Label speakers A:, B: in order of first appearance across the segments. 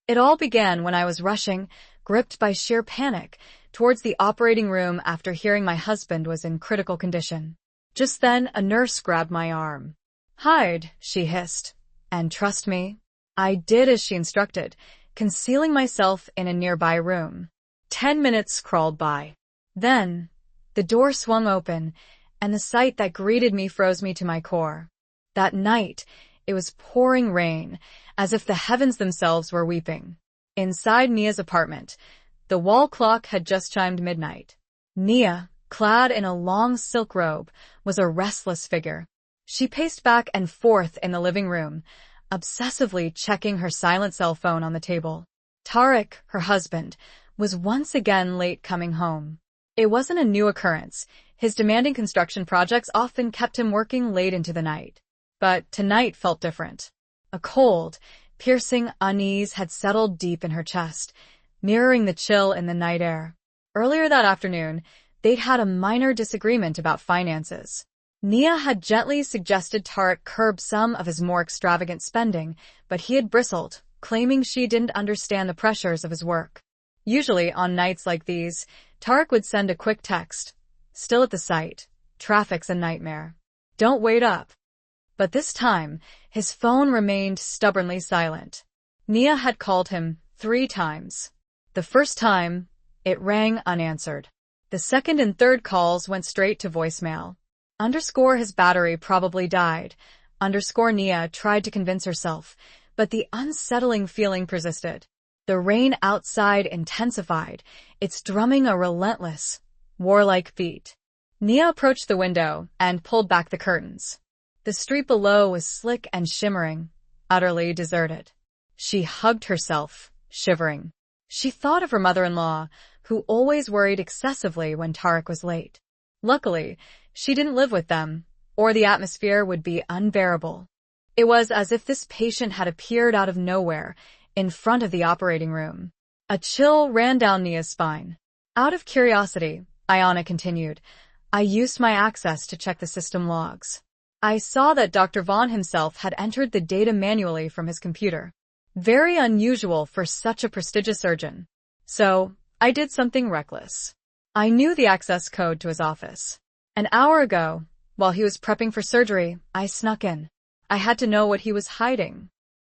A: It all began when I was rushing, gripped by sheer panic, towards the operating room after hearing my husband was in critical condition. Just then, a nurse grabbed my arm. "Hide," she hissed. And trust me, I did as she instructed, concealing myself in a nearby room. 10 minutes crawled by. Then, the door swung open, and the sight that greeted me froze me to my core. That night, it was pouring rain, as if the heavens themselves were weeping. Inside Nia's apartment, the wall clock had just chimed midnight. Nia, clad in a long silk robe, was a restless figure. She paced back and forth in the living room, obsessively checking her silent cell phone on the table. Tarek, her husband, was once again late coming home. It wasn't a new occurrence. His demanding construction projects often kept him working late into the night. But tonight felt different. A cold, piercing unease had settled deep in her chest, mirroring the chill in the night air. Earlier that afternoon, they'd had a minor disagreement about finances. Nia had gently suggested Tarek curb some of his more extravagant spending, but he had bristled, claiming she didn't understand the pressures of his work. Usually, on nights like these, Tarek would send a quick text. "Still at the site. Traffic's a nightmare. Don't wait up." But this time, his phone remained stubbornly silent. Nia had called him 3 times. The first time, it rang unanswered. The second and third calls went straight to voicemail. His battery probably died. Nia tried to convince herself, but the unsettling feeling persisted. The rain outside intensified, its drumming a relentless, warlike beat. Nia approached the window and pulled back the curtains. The street below was slick and shimmering, utterly deserted. She hugged herself, shivering. She thought of her mother-in-law, who always worried excessively when Tarek was late. Luckily, she didn't live with them, or the atmosphere would be unbearable. It was as if this patient had appeared out of nowhere, in front of the operating room. A chill ran down Nia's spine. Out of curiosity, Ayana continued, I used my access to check the system logs. I saw that Dr. Vaughn himself had entered the data manually from his computer. Very unusual for such a prestigious surgeon. So, I did something reckless. I knew the access code to his office. An hour ago, while he was prepping for surgery, I snuck in. I had to know what he was hiding.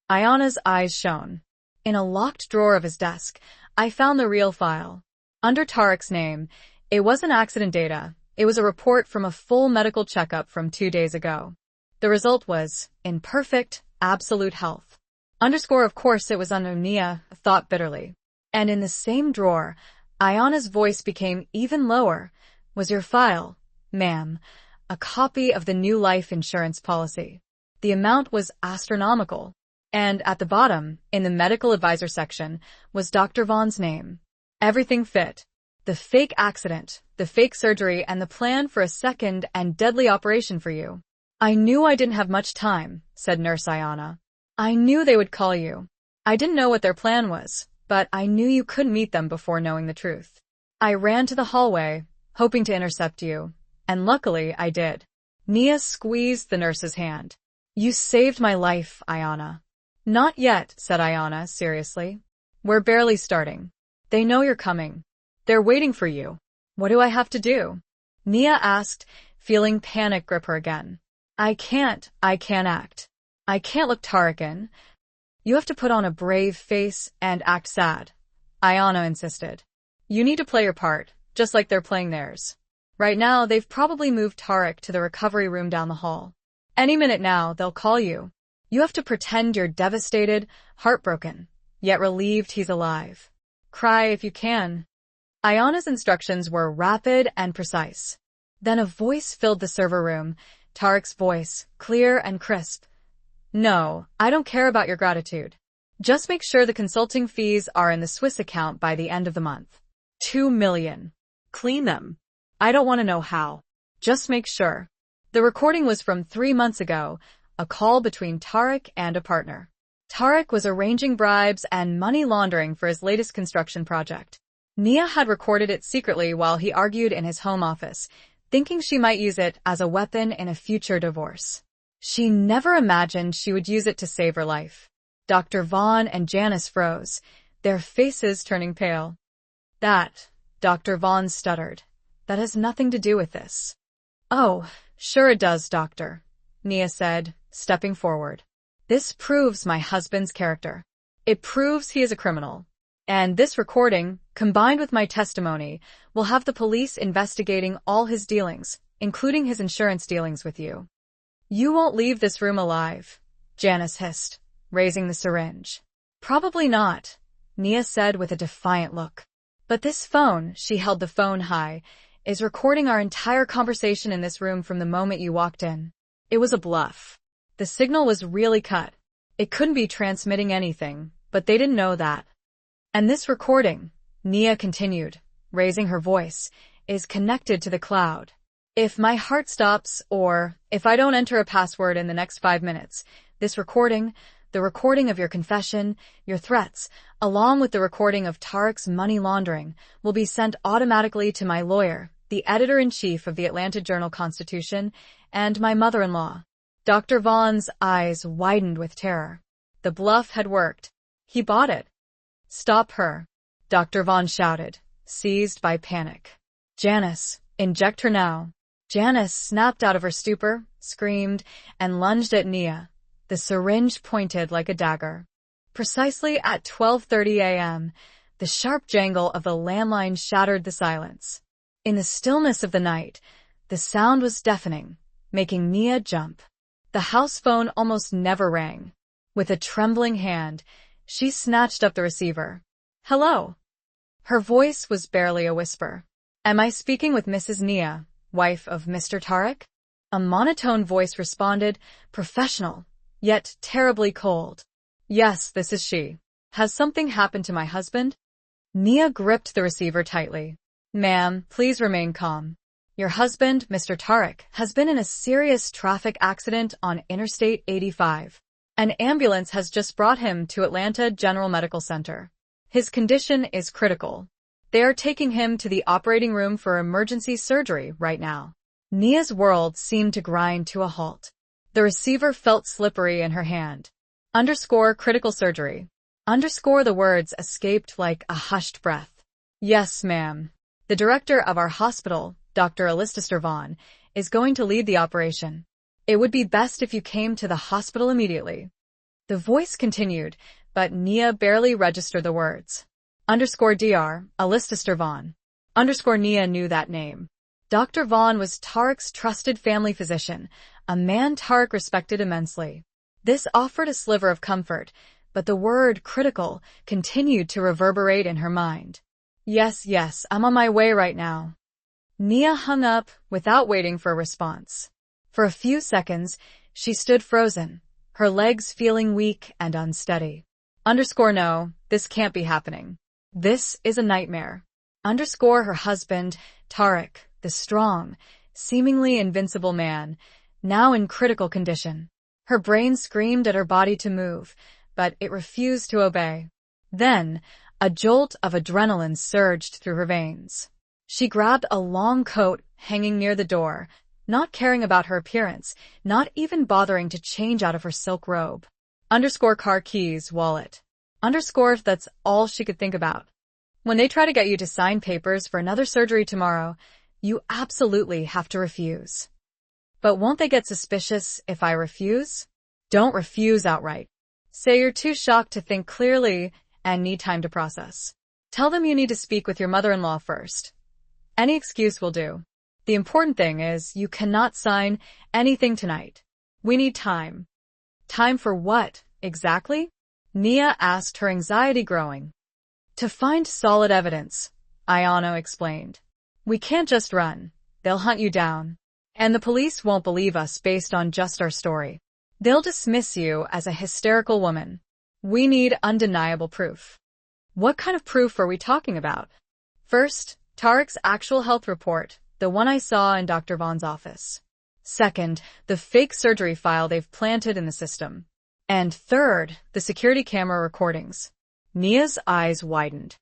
A: Ayana's eyes shone. In a locked drawer of his desk, I found the real file. Under Tarek's name, it wasn't accident data. It was a report from a full medical checkup from 2 days ago. The result was, in perfect, absolute health. Of course it was under Nia, thought bitterly. And in the same drawer, Ayana's voice became even lower. Was your file, ma'am, a copy of the new life insurance policy? The amount was astronomical. And at the bottom, in the medical advisor section, was Dr. Vaughn's name. Everything fit. The fake accident, the fake surgery, and the plan for a second and deadly operation for you. I knew I didn't have much time, said Nurse Ayana. I knew they would call you. I didn't know what their plan was, but I knew you couldn't meet them before knowing the truth. I ran to the hallway, hoping to intercept you, and luckily I did. Nia squeezed the nurse's hand. You saved my life, Ayana. Not yet, said Ayana seriously. We're barely starting. They know you're coming. They're waiting for you. What do I have to do? Nia asked, feeling panic grip her again. I can't act. I can't look Tarek in. You have to put on a brave face and act sad, Ayana insisted. You need to play your part, just like they're playing theirs. Right now, they've probably moved Tarek to the recovery room down the hall. Any minute now, they'll call you. You have to pretend you're devastated, heartbroken, yet relieved he's alive. Cry if you can. Ayana's instructions were rapid and precise. Then a voice filled the server room, Tarek's voice, clear and crisp. No, I don't care about your gratitude. Just make sure the consulting fees are in the Swiss account by the end of the month. 2 million. Clean them. I don't want to know how. Just make sure. The recording was from 3 months ago, a call between Tarek and a partner. Tarek was arranging bribes and money laundering for his latest construction project. Nia had recorded it secretly while he argued in his home office, thinking she might use it as a weapon in a future divorce. She never imagined she would use it to save her life. Dr. Vaughn and Janice froze, their faces turning pale. That, Dr. Vaughn stuttered. That has nothing to do with this. Oh, sure it does, doctor, Nia said, stepping forward. This proves my husband's character. It proves he is a criminal. And this recording, combined with my testimony, will have the police investigating all his dealings, including his insurance dealings with you. You won't leave this room alive, Janice hissed, raising the syringe. Probably not, Nia said with a defiant look. But this phone, she held the phone high, is recording our entire conversation in this room from the moment you walked in. It was a bluff. The signal was really cut. It couldn't be transmitting anything, but they didn't know that. And this recording, Nia continued, raising her voice, is connected to the cloud. If my heart stops or if I don't enter a password in the next 5 minutes, this recording, the recording of your confession, your threats, along with the recording of Tariq's money laundering, will be sent automatically to my lawyer, the editor-in-chief of the Atlanta Journal-Constitution, and my mother-in-law. Dr. Vaughn's eyes widened with terror. The bluff had worked. He bought it. Stop her, Dr. Vaughn shouted, seized by panic. Janice, inject her now. Janice snapped out of her stupor, screamed, and lunged at Nia, the syringe pointed like a dagger. Precisely at 12:30 a.m., the sharp jangle of the landline shattered the silence. In the stillness of the night, the sound was deafening, making Nia jump. The house phone almost never rang. With a trembling hand, she snatched up the receiver. Hello. Her voice was barely a whisper. Am I speaking with Mrs. Nia, wife of Mr. Tariq? A monotone voice responded, professional, yet terribly cold. Yes, this is she. Has something happened to my husband? Nia gripped the receiver tightly. Ma'am, please remain calm. Your husband, Mr. Tariq, has been in a serious traffic accident on Interstate 85. An ambulance has just brought him to Atlanta General Medical Center. His condition is critical. They are taking him to the operating room for emergency surgery right now. Nia's world seemed to grind to a halt. The receiver felt slippery in her hand. _ critical surgery. _ the words escaped like a hushed breath. Yes, ma'am. The director of our hospital, Dr. Alistair Vaughn, is going to lead the operation. It would be best if you came to the hospital immediately. The voice continued, but Nia barely registered the words. _Dr. Alistair Vaughn. Nia knew that name. Dr. Vaughn was Tariq's trusted family physician, a man Tariq respected immensely. This offered a sliver of comfort, but the word critical continued to reverberate in her mind. Yes, I'm on my way right now. Nia hung up without waiting for a response. For a few seconds, she stood frozen, her legs feeling weak and unsteady. No, this can't be happening. This is a nightmare. Her husband, Tariq, the strong, seemingly invincible man, now in critical condition. Her brain screamed at her body to move, but it refused to obey. Then, a jolt of adrenaline surged through her veins. She grabbed a long coat hanging near the door, not caring about her appearance, not even bothering to change out of her silk robe. Car keys, wallet. If that's all she could think about. When they try to get you to sign papers for another surgery tomorrow, you absolutely have to refuse. But won't they get suspicious if I refuse? Don't refuse outright. Say you're too shocked to think clearly and need time to process. Tell them you need to speak with your mother-in-law first. Any excuse will do. The important thing is you cannot sign anything tonight. We need time. Time for what, exactly? Nia asked, her anxiety growing. To find solid evidence, Ayano explained. We can't just run. They'll hunt you down. And the police won't believe us based on just our story. They'll dismiss you as a hysterical woman. We need undeniable proof. What kind of proof are we talking about? First, Tariq's actual health report, the one I saw in Dr. Vaughn's office. Second, the fake surgery file they've planted in the system. And third, the security camera recordings. Nia's eyes widened.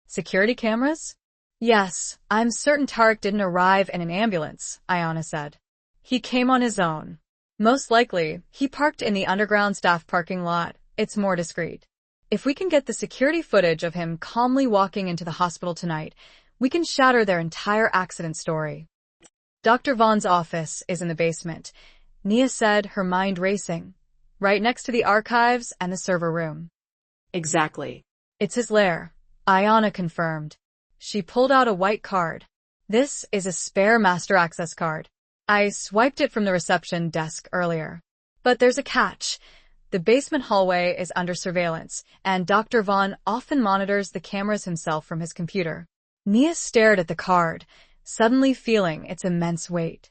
A: Security cameras? Yes, I'm certain Tariq didn't arrive in an ambulance, Ayana said. He came on his own. Most likely, he parked in the underground staff parking lot it's more discreet. If we can get the security footage of him calmly walking into the hospital tonight, we can shatter their entire accident story. Dr. Vaughn's office is in the basement, Nia said, her mind racing, right next to the archives and the server room.
B: Exactly.
A: It's his lair, Ayana confirmed. She pulled out a white card. This is a spare master access card. I swiped it from the reception desk earlier. But there's a catch. The basement hallway is under surveillance, and Dr. Vaughn often monitors the cameras himself from his computer. Nia stared at the card, suddenly feeling its immense weight.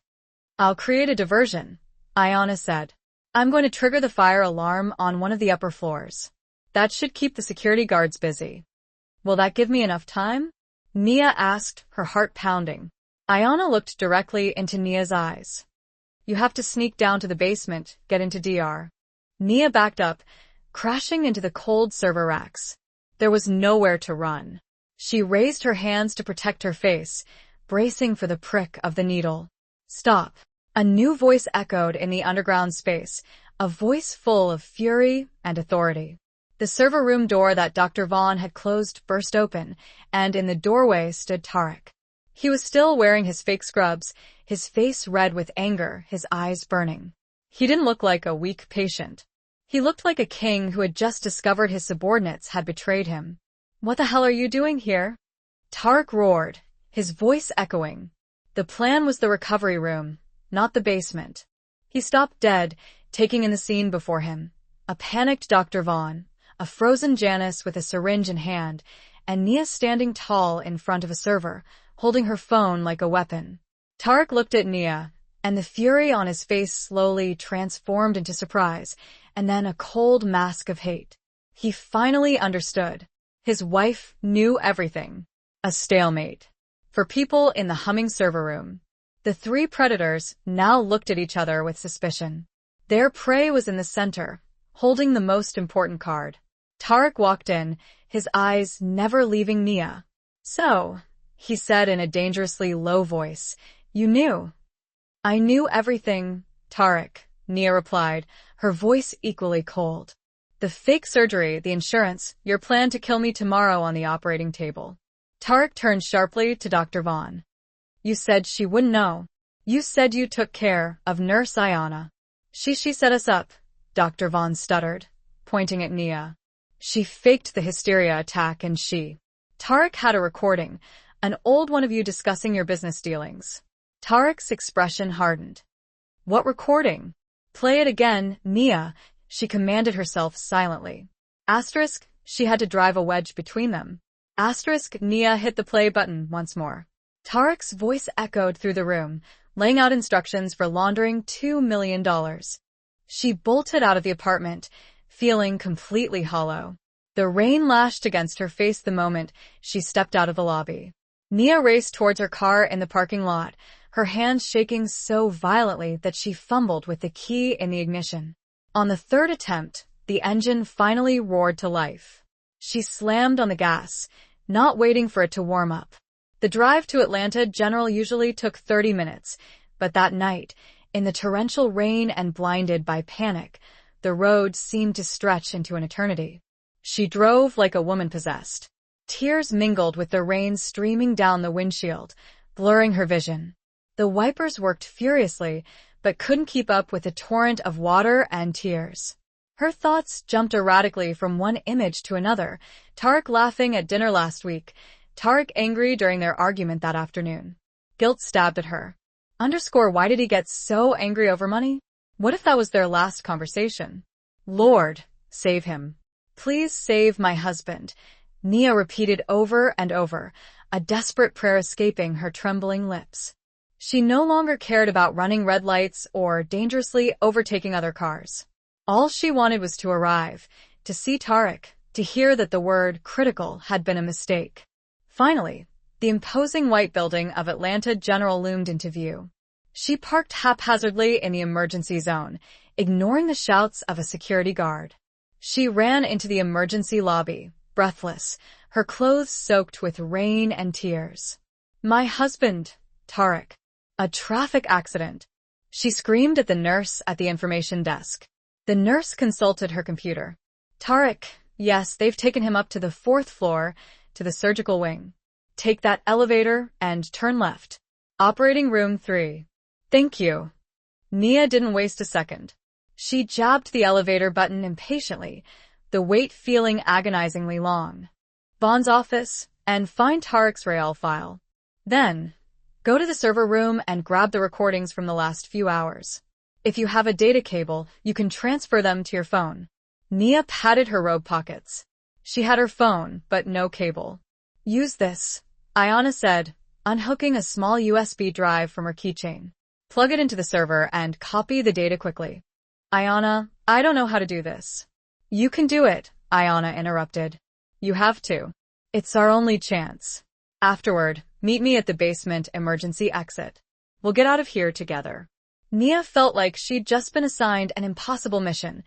A: I'll create a diversion, Ayana said. I'm going to trigger the fire alarm on one of the upper floors. That should keep the security guards busy. Will that give me enough time? Nia asked, her heart pounding. Ayana looked directly into Nia's eyes. You have to sneak down to the basement, get into DR. Nia backed up, crashing into the cold server racks. There was nowhere to run. She raised her hands to protect her face, bracing for the prick of the needle. Stop. A new voice echoed in the underground space, a voice full of fury and authority. The server room door that Dr. Vaughn had closed burst open, and in the doorway stood Tarek. He was still wearing his fake scrubs, his face red with anger, his eyes burning. He didn't look like a weak patient. He looked like a king who had just discovered his subordinates had betrayed him. What the hell are you doing here? Tarek roared, his voice echoing. The plan was the recovery room, not the basement. He stopped dead, taking in the scene before him. A panicked Dr. Vaughn, a frozen Janice with a syringe in hand, and Nia standing tall in front of a server, holding her phone like a weapon. Tarek looked at Nia, and the fury on his face slowly transformed into surprise, and then a cold mask of hate. He finally understood. His wife knew everything. A stalemate. For people in the humming server room, the three predators now looked at each other with suspicion. Their prey was in the center, holding the most important card. Tarek walked in, his eyes never leaving Nia. So, he said in a dangerously low voice, you knew. I knew everything, Tarek, Nia replied, her voice equally cold. The fake surgery, the insurance, your plan to kill me tomorrow on the operating table. Tarek turned sharply to Dr. Vaughn. You said she wouldn't know. You said you took care of Nurse Ayana. She set us up, Dr. Vaughn stuttered, pointing at Nia. She faked the hysteria attack and Tarek had a recording, an old one of you discussing your business dealings. Tarek's expression hardened. What recording? Play it again, Nia, she commanded herself silently. Asterisk, she had to drive a wedge between them. Asterisk, Nia hit the play button once more. Tarek's voice echoed through the room, laying out instructions for laundering $2 million. She bolted out of the apartment, feeling completely hollow. The rain lashed against her face the moment she stepped out of the lobby. Nia raced towards her car in the parking lot, her hands shaking so violently that she fumbled with the key in the ignition. On the third attempt, the engine finally roared to life. She slammed on the gas, not waiting for it to warm up. The drive to Atlanta General usually took 30 minutes, but that night, in the torrential rain and blinded by panic, the road seemed to stretch into an eternity. She drove like a woman possessed. Tears mingled with the rain streaming down the windshield, blurring her vision. The wipers worked furiously, but couldn't keep up with the torrent of water and tears. Her thoughts jumped erratically from one image to another, Tarek laughing at dinner last week, Tarek angry during their argument that afternoon. Guilt stabbed at her. Why did he get so angry over money? What if that was their last conversation? Lord, save him. Please save my husband, Nia repeated over and over, a desperate prayer escaping her trembling lips. She no longer cared about running red lights or dangerously overtaking other cars. All she wanted was to arrive, to see Tarek, to hear that the word critical had been a mistake. Finally, the imposing white building of Atlanta General loomed into view. She parked haphazardly in the emergency zone, ignoring the shouts of a security guard. She ran into the emergency lobby, breathless, her clothes soaked with rain and tears. My husband, Tarek. A traffic accident. She screamed at the nurse at the information desk. The nurse consulted her computer. Tarek, yes, they've taken him up to the 4th floor, to the surgical wing. Take that elevator and turn left. Operating room 3. Thank you. Nia didn't waste a second. She jabbed the elevator button impatiently, the wait feeling agonizingly long. Vaughn's office, and find Tarek's Rail file. Then, go to the server room and grab the recordings from the last few hours. If you have a data cable, you can transfer them to your phone. Nia patted her robe pockets. She had her phone, but no cable. Use this, Ayana said, unhooking a small USB drive from her keychain. Plug it into the server and copy the data quickly. Ayana, I don't know how to do this. You can do it, Ayana interrupted. You have to. It's our only chance. Afterward, meet me at the basement emergency exit. We'll get out of here together. Nia felt like she'd just been assigned an impossible mission.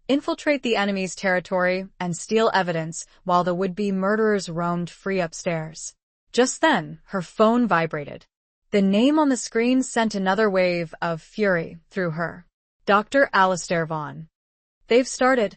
A: Infiltrate the enemy's territory and steal evidence while the would-be murderers roamed free upstairs. Just then, her phone vibrated. The name on the screen sent another wave of fury through her. Dr. Alistair Vaughn. They've started,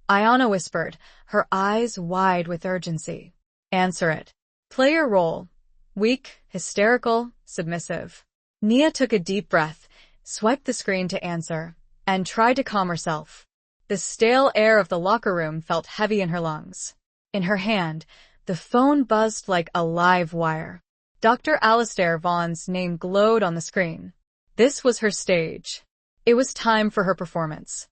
A: Ayana whispered, her eyes wide with urgency. Answer it. Play your role. Weak, hysterical, submissive. Nia took a deep breath, swiped the screen to answer, and tried to calm herself. The stale air of the locker room felt heavy in her lungs. In her hand, the phone buzzed like a live wire. Dr. Alistair Vaughn's name glowed on the screen. This was her stage. It was time for her performance.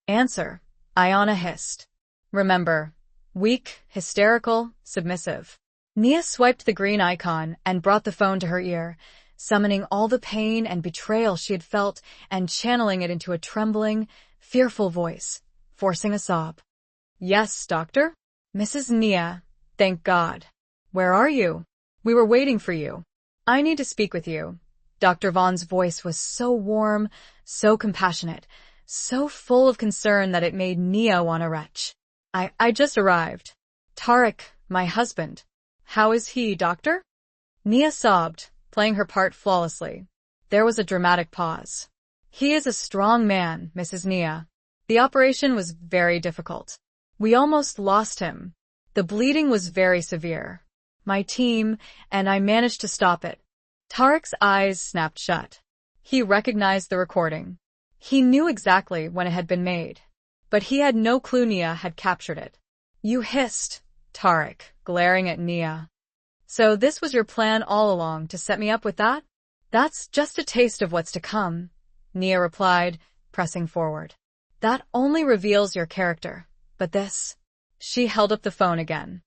A: Answer, Ayana hissed. Remember, weak, hysterical, submissive. Nia swiped the green icon and brought the phone to her ear, summoning all the pain and betrayal she had felt and channeling it into a trembling, fearful voice, forcing a sob. Yes, doctor? Mrs. Nia, thank God. Where are you? We were waiting for you. I need to speak with you. Dr. Vaughn's voice was so warm, so compassionate, so full of concern that it made Nia want to retch. I just arrived. Tarek, my husband. How is he, doctor? Nia sobbed, playing her part flawlessly. There was a dramatic pause. He is a strong man, Mrs. Nia. The operation was very difficult. We almost lost him. The bleeding was very severe. My team and I managed to stop it. Tarek's eyes snapped shut. He recognized the recording. He knew exactly when it had been made. But he had no clue Nia had captured it. You hissed, Tarek, glaring at Nia. So this was your plan all along, to set me up with that? That's just a taste of what's to come, Nia replied, pressing forward. That only reveals your character. But this... She held up the phone again.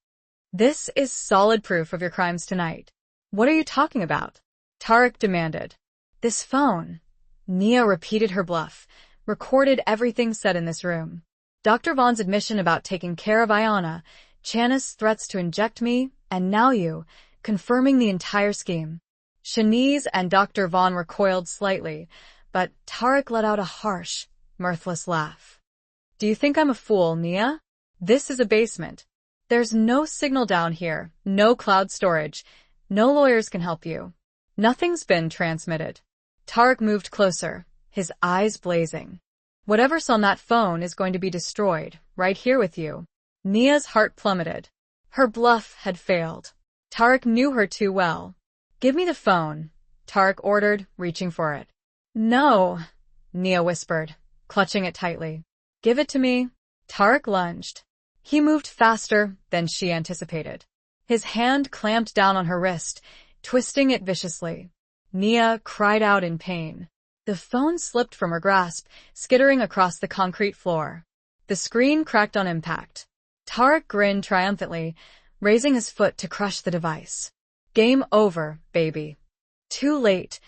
A: This is solid proof of your crimes tonight. What are you talking about? Tarek demanded. This phone. Nia repeated her bluff, recorded everything said in this room. Dr. Vaughn's admission about taking care of Ayana, Chana's threats to inject me, and now you, confirming the entire scheme. Shanice and Dr. Vaughn recoiled slightly, but Tarek let out a harsh, mirthless laugh. Do you think I'm a fool, Nia? This is a basement. There's no signal down here, no cloud storage, no lawyers can help you. Nothing's been transmitted. Tarek moved closer, his eyes blazing. Whatever's on that phone is going to be destroyed, right here with you. Nia's heart plummeted. Her bluff had failed. Tarek knew her too well. Give me the phone, Tarek ordered, reaching for it. No, Nia whispered, clutching it tightly. Give it to me. Tarek lunged. He moved faster than she anticipated. His hand clamped down on her wrist, twisting it viciously. Nia cried out in pain. The phone slipped from her grasp, skittering across the concrete floor. The screen cracked on impact. Tarek grinned triumphantly, raising his foot to crush the device. Game over, baby. Too late,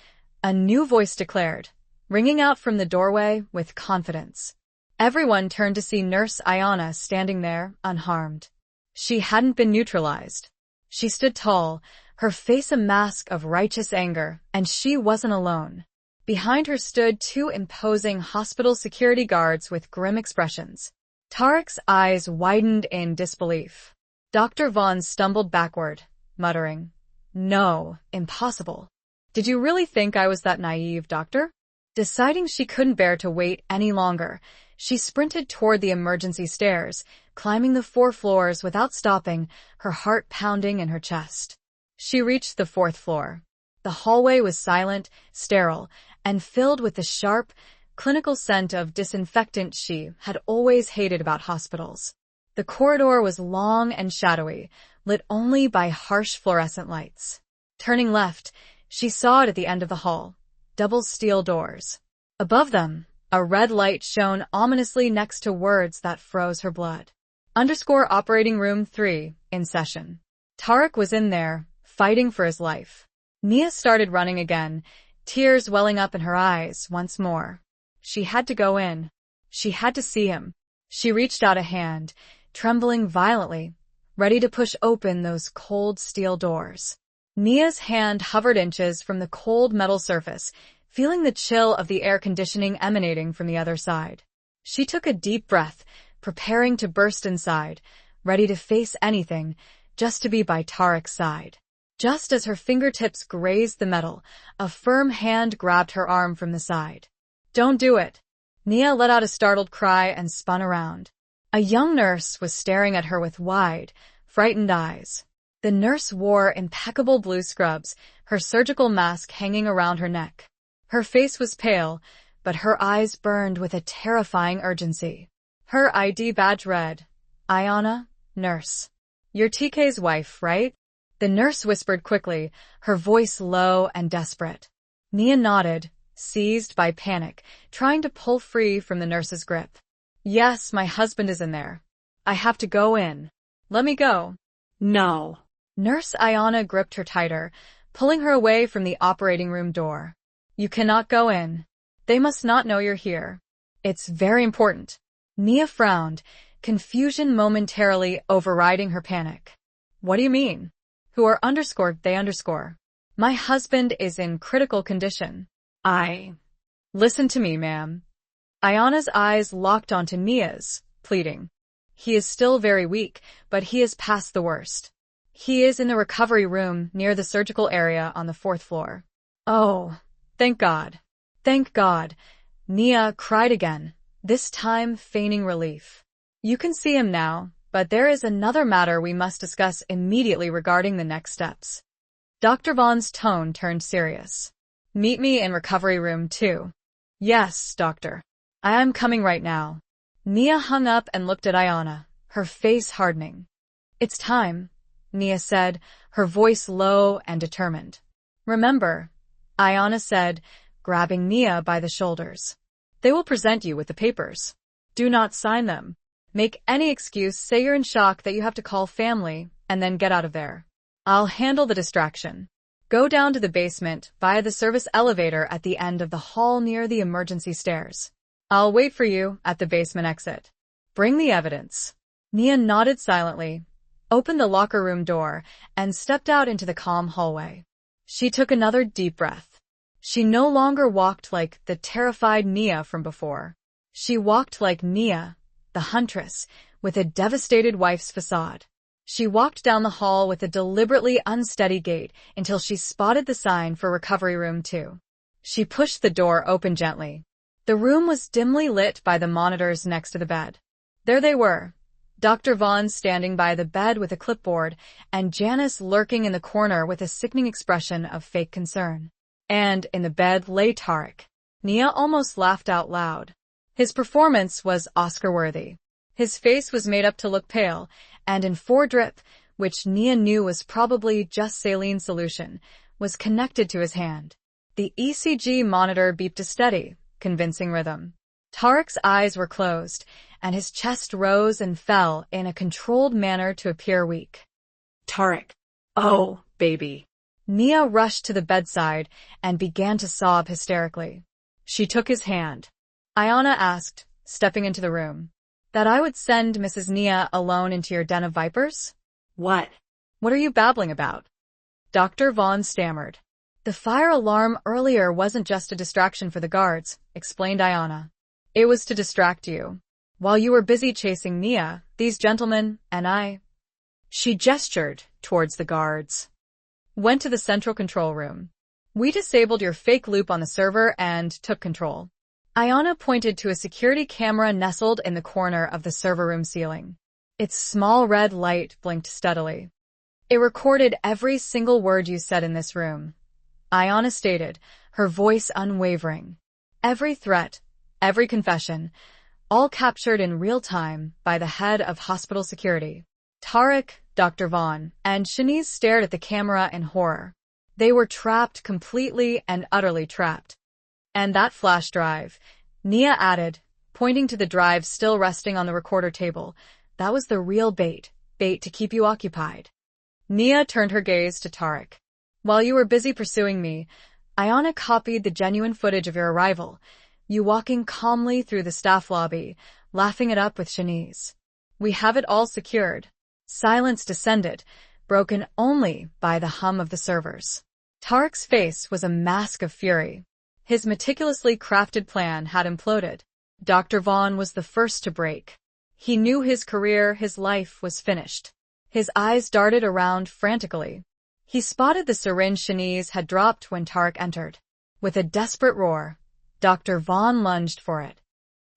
A: a new voice declared, ringing out from the doorway with confidence. Everyone turned to see Nurse Ayana standing there, unharmed. She hadn't been neutralized. She stood tall, her face a mask of righteous anger, and she wasn't alone. Behind her stood two imposing hospital security guards with grim expressions. Tarek's eyes widened in disbelief. Dr. Vaughn stumbled backward, muttering, No, impossible. Did you really think I was that naive, doctor? Deciding she couldn't bear to wait any longer, She sprinted toward the emergency stairs, climbing the 4 floors without stopping, her heart pounding in her chest. She reached the 4th floor. The hallway was silent, sterile, and filled with the sharp, clinical scent of disinfectant she had always hated about hospitals. The corridor was long and shadowy, lit only by harsh fluorescent lights. Turning left, she saw it at the end of the hall. Double steel doors. Above them, a red light shone ominously next to words that froze her blood. Operating room 3, in session. Tarek was in there, fighting for his life. Nia started running again, tears welling up in her eyes once more. She had to go in. She had to see him. She reached out a hand, trembling violently, ready to push open those cold steel doors. Nia's hand hovered inches from the cold metal surface, feeling the chill of the air conditioning emanating from the other side. She took a deep breath, preparing to burst inside, ready to face anything, just to be by Tarek's side. Just as her fingertips grazed the metal, a firm hand grabbed her arm from the side. "Don't do it." Nia let out a startled cry and spun around. A young nurse was staring at her with wide, frightened eyes. The nurse wore impeccable blue scrubs, her surgical mask hanging around her neck. Her face was pale, but her eyes burned with a terrifying urgency. Her ID badge read, "Ayana, nurse. You're TK's wife, right?" The nurse whispered quickly, her voice low and desperate. Nia nodded, seized by panic, trying to pull free from the nurse's grip. "Yes, my husband is in there. I have to go in. Let me go."
B: "No."
A: Nurse Ayana gripped her tighter, pulling her away from the operating room door. "You cannot go in. They must not know you're here. It's very important." Nia frowned, confusion momentarily overriding her panic. "What do you mean?" "Who are _they_. My husband is in critical condition." Listen to me, ma'am." Ayana's eyes locked onto Nia's, pleading. "He is still very weak, but he is past the worst. He is in the recovery room near the surgical area on the 4th floor. "Oh, thank God. Thank God." Nia cried again, this time feigning relief. "You can see him now, but there is another matter we must discuss immediately regarding the next steps." Dr. Vaughn's tone turned serious. "Meet me in recovery room 2. "Yes, doctor. I am coming right now." Nia hung up and looked at Ayana, her face hardening. "It's time," Nia said, her voice low and determined. "Remember," Ayana said, grabbing Nia by the shoulders. "They will present you with the papers. Do not sign them. Make any excuse, say you're in shock, that you have to call family, and then get out of there. I'll handle the distraction. Go down to the basement via the service elevator at the end of the hall near the emergency stairs. I'll wait for you at the basement exit. Bring the evidence." Nia nodded silently, opened the locker room door, and stepped out into the calm hallway. She took another deep breath. She no longer walked like the terrified Nia from before. She walked like Nia, the huntress, with a devastated wife's facade. She walked down the hall with a deliberately unsteady gait until she spotted the sign for recovery room 2. She pushed the door open gently. The room was dimly lit by the monitors next to the bed. There they were, Dr. Vaughn standing by the bed with a clipboard, and Janice lurking in the corner with a sickening expression of fake concern. And in the bed lay Tarek. Nia almost laughed out loud. His performance was Oscar-worthy. His face was made up to look pale, and in 4 drip, which Nia knew was probably just saline solution, was connected to his hand. The ECG monitor beeped a steady, convincing rhythm. Tarek's eyes were closed, and his chest rose and fell in a controlled manner to appear weak.
B: "Tarek. Oh, baby."
A: Nia rushed to the bedside and began to sob hysterically. She took his hand. Ayana asked, stepping into the room, "That I would send Mrs. Nia alone into your den of vipers?"
B: "What?"
A: "What are you babbling about?" Dr. Vaughn stammered. "The fire alarm earlier wasn't just a distraction for the guards," explained Ayana. "It was to distract you. While you were busy chasing Nia, these gentlemen and I," she gestured towards the guards, "went to the central control room. We disabled your fake loop on the server and took control. Ayana pointed to a security camera nestled in the corner of the server room ceiling. Its small red light blinked steadily. It recorded every single word you said in this room, Ayana stated, her voice unwavering. Every threat, every confession, all captured in real time by the head of hospital security. Tarek, Dr. Vaughn, and Shanice stared at the camera in horror. They were trapped, completely and utterly trapped. And that flash drive, Nia added, pointing to the drive still resting on the recorder table, that was the real bait to keep you occupied. Nia turned her gaze to Tarek. While you were busy pursuing me, Ayana copied the genuine footage of your arrival, you walking calmly through the staff lobby, laughing it up with Shanice. We have it all secured. Silence descended, broken only by the hum of the servers. Tarek's face was a mask of fury. His meticulously crafted plan had imploded. Dr. Vaughn was the first to break. He knew his career, his life was finished. His eyes darted around frantically. He spotted the syringe Shanice had dropped when Tarek entered. With a desperate roar, Dr. Vaughn lunged for it.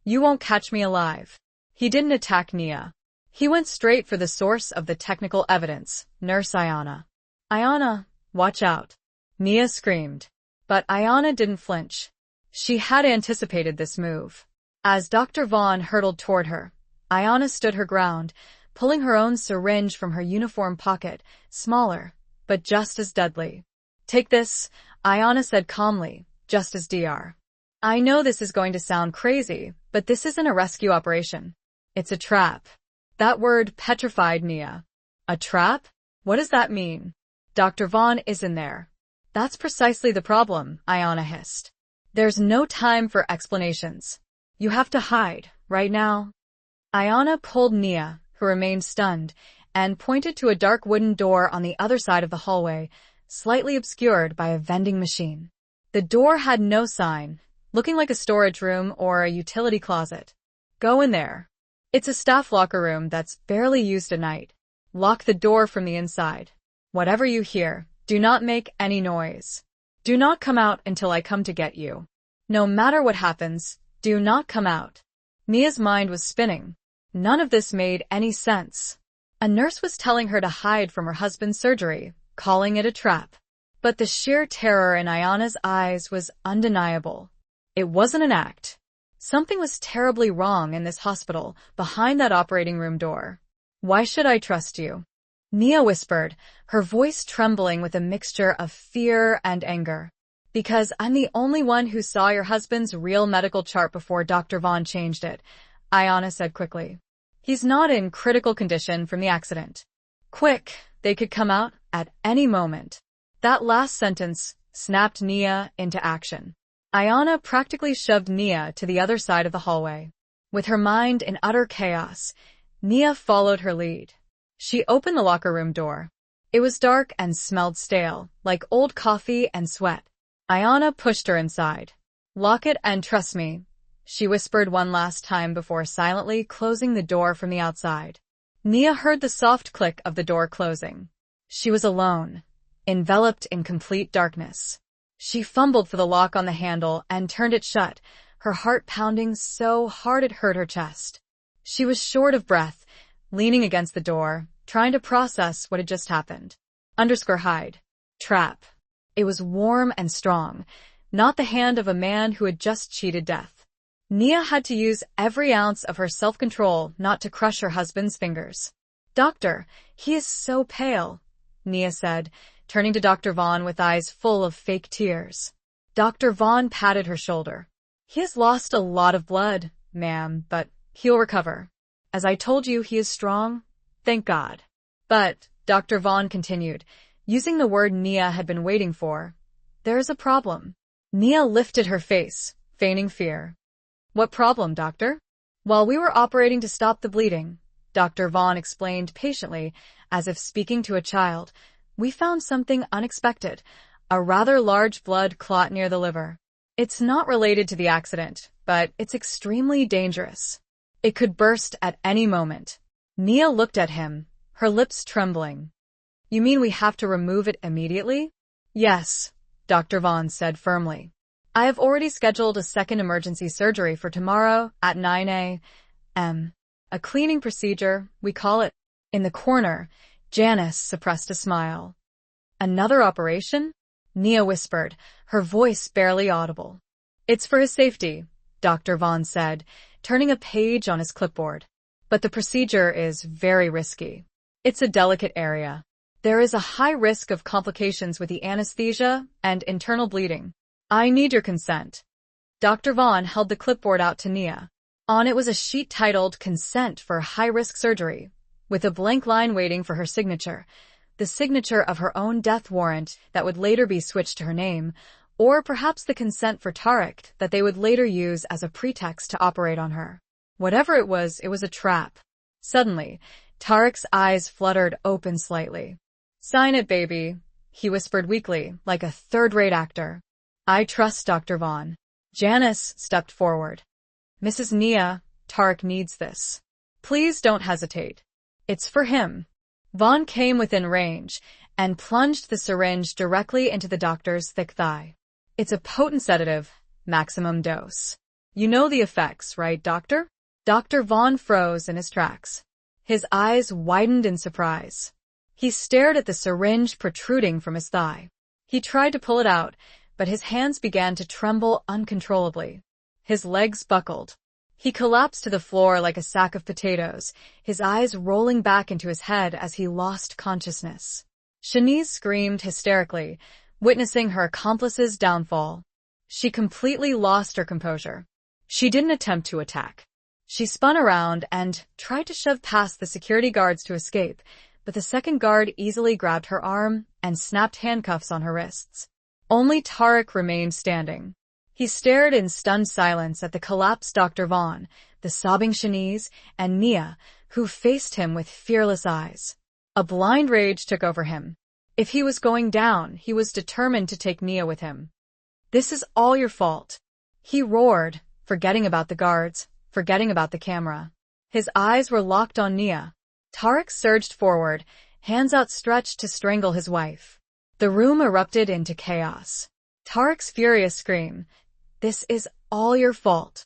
A: You won't catch me alive. He didn't attack Nia. He went straight for the source of the technical evidence, Nurse Ayana. Ayana, watch out. Nia screamed. But Ayana didn't flinch. She had anticipated this move. As Dr. Vaughn hurtled toward her, Ayana stood her ground, pulling her own syringe from her uniform pocket, smaller, but just as deadly. Take this, Ayana said calmly, just as Dr. I know this is going to sound crazy, but this isn't a rescue operation. It's a trap. That word petrified Nia. A trap? What does that mean? Dr. Vaughn isn't there. That's precisely the problem, Ayana hissed. There's no time for explanations. You have to hide, right now. Ayana pulled Nia, who remained stunned, and pointed to a dark wooden door on the other side of the hallway, slightly obscured by a vending machine. The door had no sign, looking like a storage room or a utility closet. Go in there. It's a staff locker room that's barely used at night. Lock the door from the inside. Whatever you hear, do not make any noise. Do not come out until I come to get you. No matter what happens, do not come out. Nia's mind was spinning. None of this made any sense. A nurse was telling her to hide from her husband's surgery, calling it a trap. But the sheer terror in Ayana's eyes was undeniable. It wasn't an act. Something was terribly wrong in this hospital, behind that operating room door. Why should I trust you? Nia whispered, her voice trembling with a mixture of fear and anger. Because I'm the only one who saw your husband's real medical chart before Dr. Vaughn changed it, Ayana said quickly. He's not in critical condition from the accident. Quick, they could come out at any moment. That last sentence snapped Nia into action. Ayana practically shoved Nia to the other side of the hallway. With her mind in utter chaos, Nia followed her lead. She opened the locker room door. It was dark and smelled stale, like old coffee and sweat. Ayana pushed her inside. Lock it and trust me, she whispered one last time before silently closing the door from the outside. Nia heard the soft click of the door closing. She was alone, enveloped in complete darkness. She fumbled for the lock on the handle and turned it shut, her heart pounding so hard it hurt her chest. She was short of breath, leaning against the door, trying to process what had just happened. Hide. Trap. It was warm and strong, not the hand of a man who had just cheated death. Nia had to use every ounce of her self-control not to crush her husband's fingers. Doctor, he is so pale, Nia said, turning to Dr. Vaughn with eyes full of fake tears. Dr. Vaughn patted her shoulder. He has lost a lot of blood, ma'am, but he'll recover. As I told you, he is strong. Thank God. But, Dr. Vaughn continued, using the word Nia had been waiting for, there is a problem. Nia lifted her face, feigning fear. What problem, doctor? While we were operating to stop the bleeding, Dr. Vaughn explained patiently, as if speaking to a child, we found something unexpected, a rather large blood clot near the liver. It's not related to the accident, but it's extremely dangerous. It could burst at any moment. Nia looked at him, her lips trembling. You mean we have to remove it immediately? Yes, Dr. Vaughn said firmly. I have already scheduled a second emergency surgery for tomorrow at 9 a.m. A cleaning procedure, we call it. In the corner, Janice suppressed a smile. Another operation? Nia whispered, her voice barely audible. It's for his safety, Dr. Vaughn said, turning a page on his clipboard. But the procedure is very risky. It's a delicate area. There is a high risk of complications with the anesthesia and internal bleeding. I need your consent. Dr. Vaughn held the clipboard out to Nia. On it was a sheet titled Consent for High-Risk Surgery, with a blank line waiting for her signature, the signature of her own death warrant that would later be switched to her name, or perhaps the consent for Tarek that they would later use as a pretext to operate on her. Whatever it was a trap. Suddenly, Tarek's eyes fluttered open slightly. Sign it, baby, he whispered weakly, like a third-rate actor. I trust Dr. Vaughn. Janice stepped forward. Mrs. Nia, Tarek needs this. Please don't hesitate. It's for him. Vaughn came within range and plunged the syringe directly into the doctor's thick thigh. It's a potent sedative, maximum dose. You know the effects, right, doctor? Dr. Vaughn froze in his tracks. His eyes widened in surprise. He stared at the syringe protruding from his thigh. He tried to pull it out, but his hands began to tremble uncontrollably. His legs buckled. He collapsed to the floor like a sack of potatoes, his eyes rolling back into his head as he lost consciousness. Shanice screamed hysterically, witnessing her accomplice's downfall. She completely lost her composure. She didn't attempt to attack. She spun around and tried to shove past the security guards to escape, but the second guard easily grabbed her arm and snapped handcuffs on her wrists. Only Tarek remained standing. He stared in stunned silence at the collapsed Dr. Vaughn, the sobbing Shanice, and Nia, who faced him with fearless eyes. A blind rage took over him. If he was going down, he was determined to take Nia with him. This is all your fault, he roared, forgetting about the guards, forgetting about the camera. His eyes were locked on Nia. Tarek surged forward, hands outstretched to strangle his wife. The room erupted into chaos. Tarek's furious scream, "This is all your fault,"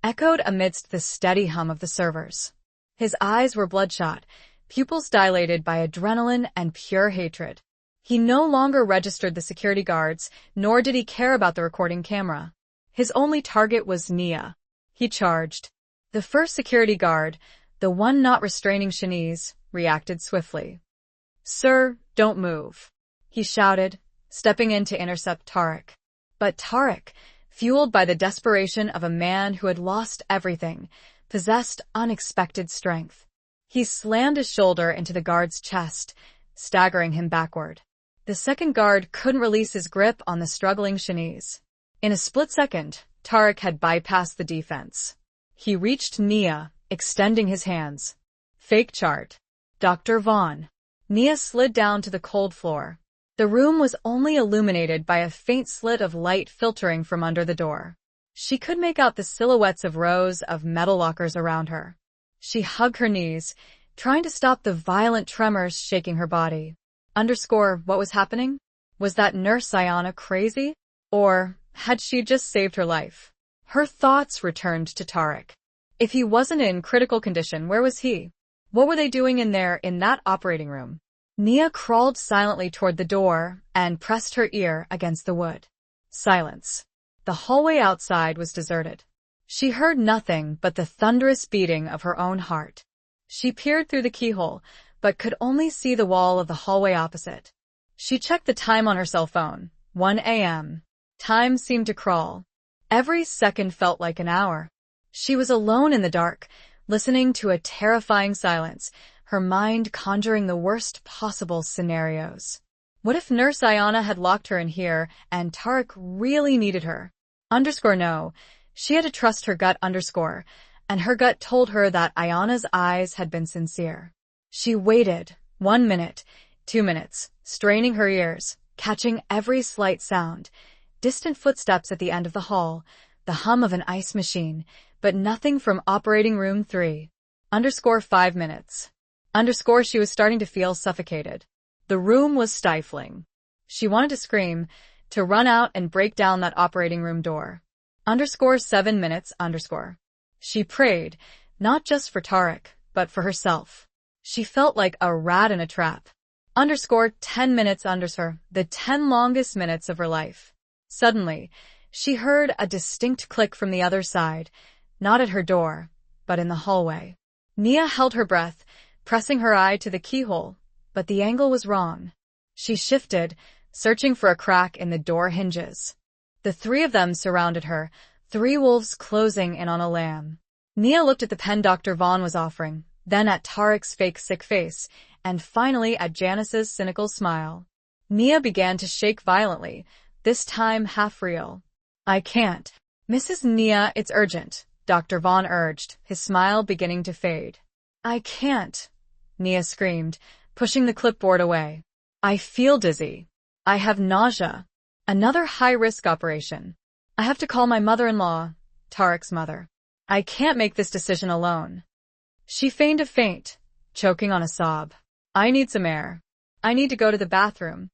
A: echoed amidst the steady hum of the servers. His eyes were bloodshot, pupils dilated by adrenaline and pure hatred. He no longer registered the security guards, nor did he care about the recording camera. His only target was Nia. He charged. The first security guard, the one not restraining Shanice, reacted swiftly. "Sir, don't move," he shouted, stepping in to intercept Tarek. But Tarek, fueled by the desperation of a man who had lost everything, possessed unexpected strength. He slammed his shoulder into the guard's chest, staggering him backward. The second guard couldn't release his grip on the struggling Shanice. In a split second, Tarek had bypassed the defense. He reached Nia, extending his hands. Fake chart. Dr. Vaughn. Nia slid down to the cold floor. The room was only illuminated by a faint slit of light filtering from under the door. She could make out the silhouettes of rows of metal lockers around her. She hugged her knees, trying to stop the violent tremors shaking her body. What was happening? Was that Nurse Ayana crazy? Or had she just saved her life? Her thoughts returned to Tarek. If he wasn't in critical condition, where was he? What were they doing in that operating room? Nia crawled silently toward the door and pressed her ear against the wood. Silence. The hallway outside was deserted. She heard nothing but the thunderous beating of her own heart. She peered through the keyhole, but could only see the wall of the hallway opposite. She checked the time on her cell phone. 1 a.m. Time seemed to crawl. Every second felt like an hour. She was alone in the dark, listening to a terrifying silence, her mind conjuring the worst possible scenarios. What if Nurse Ayana had locked her in here and Tarek really needed her? No. She had to trust her gut. And her gut told her that Ayana's eyes had been sincere. She waited, 1 minute, 2 minutes, straining her ears, catching every slight sound. Distant footsteps at the end of the hall, the hum of an ice machine, but nothing from operating room 3. 5 minutes. She was starting to feel suffocated. The room was stifling. She wanted to scream, to run out and break down that operating room door. _7 minutes_. She prayed, not just for Tarek, but for herself. She felt like a rat in a trap. _10 minutes the 10 longest minutes of her life. Suddenly, she heard a distinct click from the other side, not at her door, but in the hallway. Nia held her breath, pressing her eye to the keyhole, but the angle was wrong. She shifted, searching for a crack in the door hinges. The three of them surrounded her, 3 wolves closing in on a lamb. Nia looked at the pen Dr. Vaughn was offering, then at Tarek's fake sick face, and finally at Janice's cynical smile. Nia began to shake violently, this time half real. I can't. Mrs. Nia, it's urgent, Dr. Vaughn urged, his smile beginning to fade. I can't, Nia screamed, pushing the clipboard away. I feel dizzy. I have nausea. Another high-risk operation. I have to call my mother-in-law, Tarek's mother. I can't make this decision alone. She feigned a faint, choking on a sob. I need some air. I need to go to the bathroom.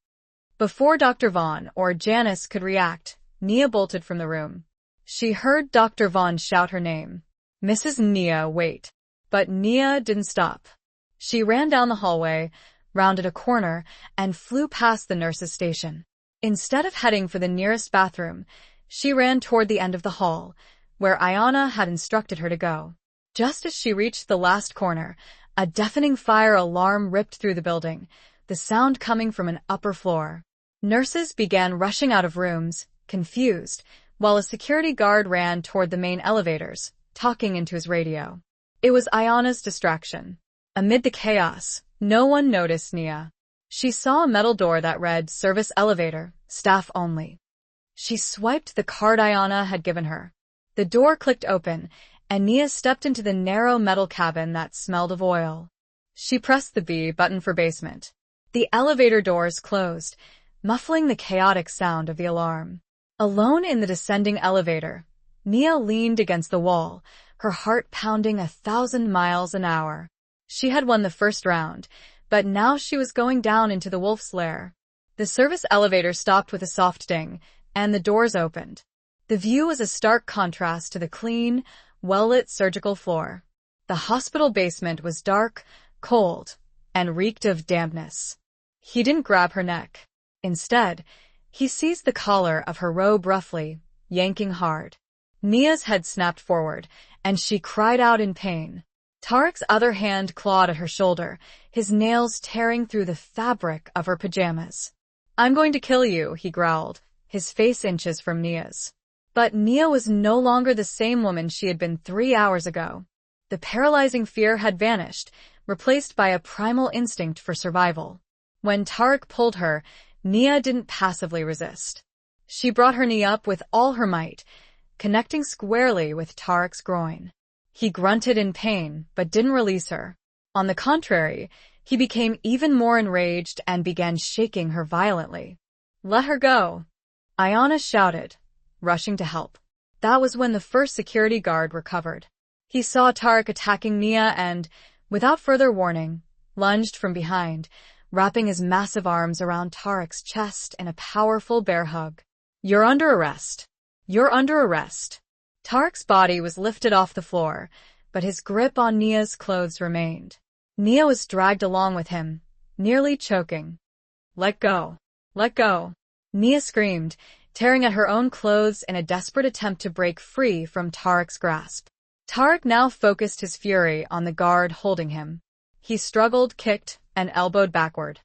A: Before Dr. Vaughn or Janice could react, Nia bolted from the room. She heard Dr. Vaughn shout her name. Mrs. Nia, wait. But Nia didn't stop. She ran down the hallway, rounded a corner, and flew past the nurse's station. Instead of heading for the nearest bathroom, she ran toward the end of the hall, where Ayanna had instructed her to go. Just as she reached the last corner, a deafening fire alarm ripped through the building, the sound coming from an upper floor. Nurses began rushing out of rooms, confused, while a security guard ran toward the main elevators, talking into his radio. It was Ayanna's distraction. Amid the chaos, no one noticed Nia. She saw a metal door that read Service Elevator, Staff Only. She swiped the card Ayanna had given her. The door clicked open, and Nia stepped into the narrow metal cabin that smelled of oil. She pressed the B button for basement. The elevator doors closed, muffling the chaotic sound of the alarm. Alone in the descending elevator, Nia leaned against the wall, her heart pounding 1,000 miles an hour. She had won the first round, but now she was going down into the wolf's lair. The service elevator stopped with a soft ding, and the doors opened. The view was a stark contrast to the clean, well-lit surgical floor. The hospital basement was dark, cold, and reeked of dampness. He didn't grab her neck. Instead, he seized the collar of her robe roughly, yanking hard. Nia's head snapped forward, and she cried out in pain. Tarek's other hand clawed at her shoulder, his nails tearing through the fabric of her pajamas. I'm going to kill you, he growled, his face inches from Nia's. But Nia was no longer the same woman she had been 3 hours ago. The paralyzing fear had vanished, replaced by a primal instinct for survival. When Tarek pulled her, Nia didn't passively resist. She brought her knee up with all her might, connecting squarely with Tarek's groin. He grunted in pain, but didn't release her. On the contrary, he became even more enraged and began shaking her violently. Let her go, Ayanna shouted, rushing to help. That was when the first security guard recovered. He saw Tarek attacking Nia and, without further warning, lunged from behind, wrapping his massive arms around Tarek's chest in a powerful bear hug. You're under arrest. You're under arrest. Tarek's body was lifted off the floor, but his grip on Nia's clothes remained. Nia was dragged along with him, nearly choking. Let go. Let go. Nia screamed, tearing at her own clothes in a desperate attempt to break free from Tarek's grasp. Tarek now focused his fury on the guard holding him. He struggled, kicked, and elbowed backward.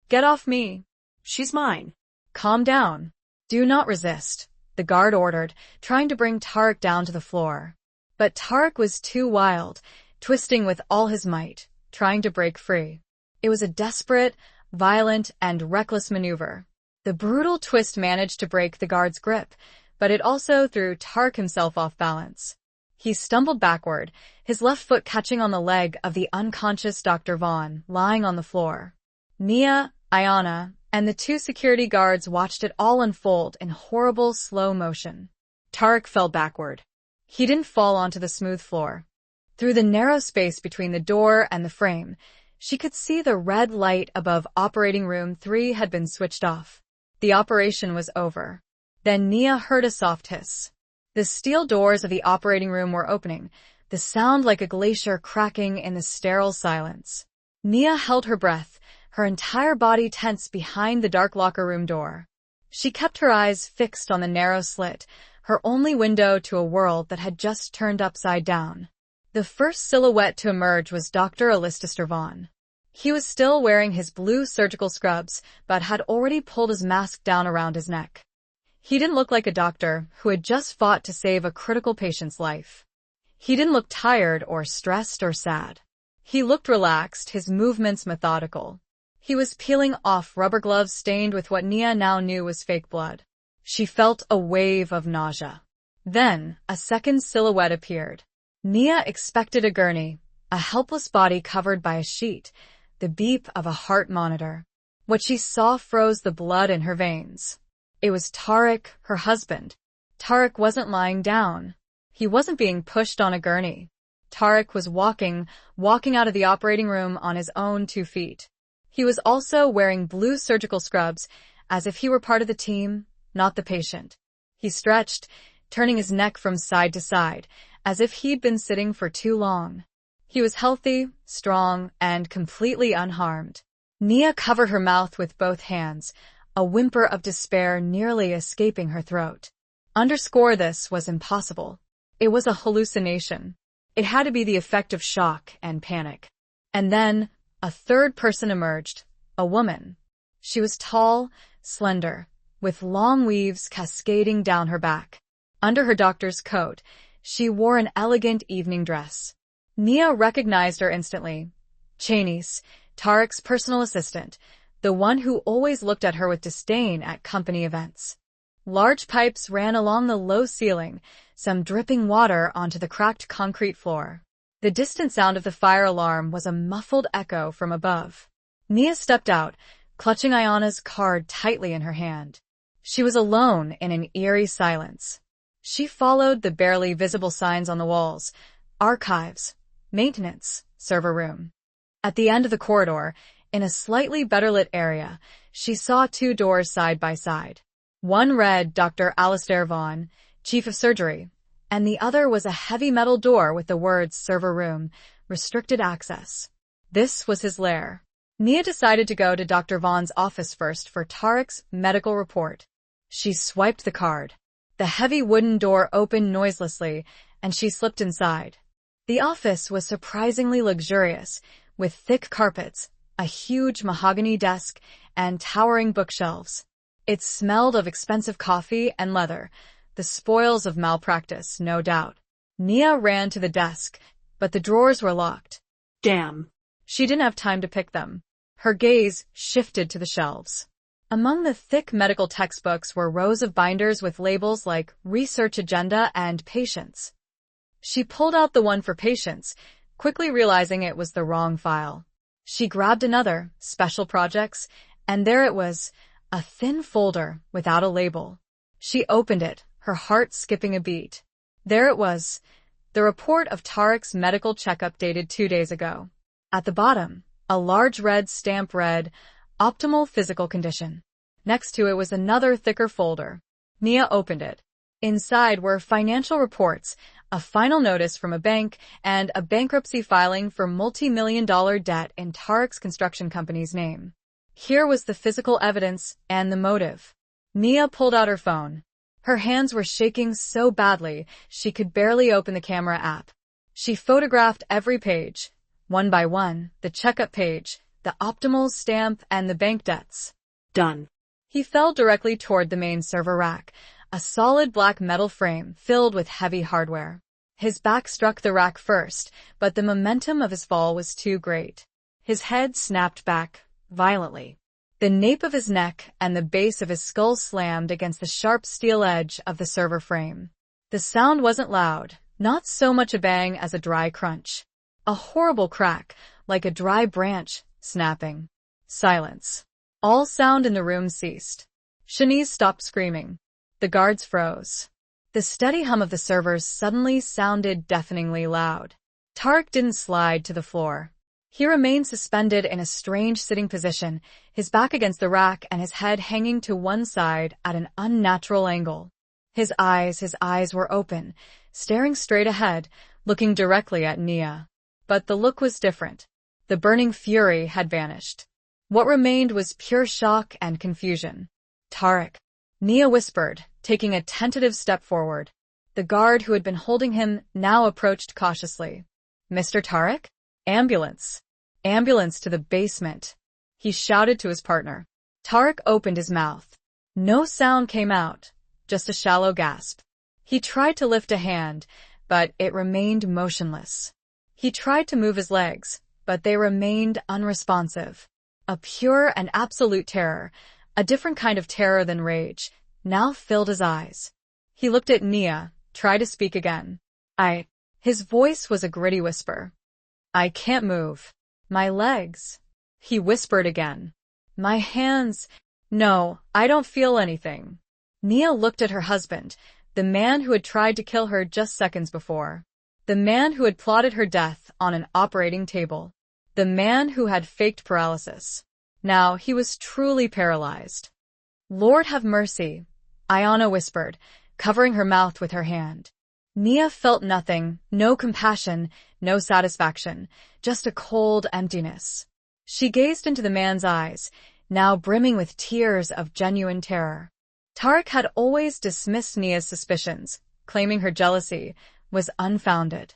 A: Get off me.
B: She's mine.
A: Calm down. Do not resist, the guard ordered, trying to bring Tarek down to the floor. But Tarek was too wild, twisting with all his might, trying to break free. It was a desperate, violent, and reckless maneuver. The brutal twist managed to break the guard's grip, but it also threw Tarek himself off balance. He stumbled backward, his left foot catching on the leg of the unconscious Dr. Vaughn, lying on the floor. Nia, Ayanna, and the 2 security guards watched it all unfold in horrible slow motion. Tarek fell backward. He didn't fall onto the smooth floor. Through the narrow space between the door and the frame, she could see the red light above operating room 3 had been switched off. The operation was over. Then Nia heard a soft hiss. The steel doors of the operating room were opening, the sound like a glacier cracking in the sterile silence. Nia held her breath, her entire body tense behind the dark locker room door. She kept her eyes fixed on the narrow slit, her only window to a world that had just turned upside down. The first silhouette to emerge was Dr. Alistair Vaughan. He was still wearing his blue surgical scrubs, but had already pulled his mask down around his neck. He didn't look like a doctor who had just fought to save a critical patient's life. He didn't look tired or stressed or sad. He looked relaxed, his movements methodical. He was peeling off rubber gloves stained with what Nia now knew was fake blood. She felt a wave of nausea. Then, a second silhouette appeared. Nia expected a gurney, a helpless body covered by a sheet, the beep of a heart monitor. What she saw froze the blood in her veins. It was Tariq, her husband. Tariq wasn't lying down. He wasn't being pushed on a gurney. Tariq was walking out of the operating room on his own 2 feet. He was also wearing blue surgical scrubs, as if he were part of the team, not the patient. He stretched, turning his neck from side to side, as if he'd been sitting for too long. He was healthy, strong, and completely unharmed. Nia covered her mouth with both hands, a whimper of despair nearly escaping her throat. Underscore this was impossible. It was a hallucination. It had to be the effect of shock and panic. And then, a third person emerged, a woman. She was tall, slender, with long weaves cascading down her back. Under her doctor's coat, she wore an elegant evening dress. Nia recognized her instantly. Chanice, Tariq's personal assistant, the one who always looked at her with disdain at company events. Large pipes ran along the low ceiling, some dripping water onto the cracked concrete floor. The distant sound of the fire alarm was a muffled echo from above. Nia stepped out, clutching Ayana's card tightly in her hand. She was alone in an eerie silence. She followed the barely visible signs on the walls: archives, maintenance, server room. At the end of the corridor, in a slightly better lit area, she saw 2 doors side by side. One read Dr. Alistair Vaughan, Chief of Surgery, and the other was a heavy metal door with the words Server Room, Restricted Access. This was his lair. Nia decided to go to Dr. Vaughan's office first for Tariq's medical report. She swiped the card. The heavy wooden door opened noiselessly, and she slipped inside. The office was surprisingly luxurious, with thick carpets, a huge mahogany desk, and towering bookshelves. It smelled of expensive coffee and leather, the spoils of malpractice, no doubt. Nia ran to the desk, but the drawers were locked.
B: Damn.
A: She didn't have time to pick them. Her gaze shifted to the shelves. Among the thick medical textbooks were rows of binders with labels like Research Agenda and Patients. She pulled out the one for Patients, quickly realizing it was the wrong file. She grabbed another, Special Projects, and there it was, a thin folder without a label. She opened it, her heart skipping a beat. There it was, the report of Tariq's medical checkup dated 2 days ago. At the bottom, a large red stamp read, Optimal Physical Condition. Next to it was another thicker folder. Nia opened it. Inside were financial reports, a final notice from a bank, and a bankruptcy filing for multi-million-dollar debt in Tariq's construction company's name. Here was the physical evidence and the motive. Nia pulled out her phone. Her hands were shaking so badly she could barely open the camera app. She photographed every page, one by one, the checkup page, the optimal stamp, and the bank debts.
B: Done.
A: He fell directly toward the main server rack, a solid black metal frame filled with heavy hardware. His back struck the rack first, but the momentum of his fall was too great. His head snapped back, violently. The nape of his neck and the base of his skull slammed against the sharp steel edge of the server frame. The sound wasn't loud, not so much a bang as a dry crunch. A horrible crack, like a dry branch, snapping. Silence. All sound in the room ceased. Shanice stopped screaming. The guards froze. The steady hum of the servers suddenly sounded deafeningly loud. Tariq didn't slide to the floor. He remained suspended in a strange sitting position, his back against the rack and his head hanging to one side at an unnatural angle. His eyes were open, staring straight ahead, looking directly at Nia. But the look was different. The burning fury had vanished. What remained was pure shock and confusion. Tarek, Nia whispered, taking a tentative step forward. The guard who had been holding him now approached cautiously. Mr. Tarek? Ambulance. Ambulance to the basement. He shouted to his partner. Tarek opened his mouth. No sound came out, just a shallow gasp. He tried to lift a hand, but it remained motionless. He tried to move his legs, but they remained unresponsive. A pure and absolute terror, a different kind of terror than rage, now filled his eyes. He looked at Nia, tried to speak again. His voice was a gritty whisper. I can't move. My legs. He whispered again. My hands. No, I don't feel anything. Nia looked at her husband, the man who had tried to kill her just seconds before. The man who had plotted her death on an operating table. The man who had faked paralysis. Now he was truly paralyzed. Lord have mercy, Ayana whispered, covering her mouth with her hand. Nia felt nothing, no compassion, no satisfaction, just a cold emptiness. She gazed into the man's eyes, now brimming with tears of genuine terror. Tarek had always dismissed Nia's suspicions, claiming her jealousy was unfounded.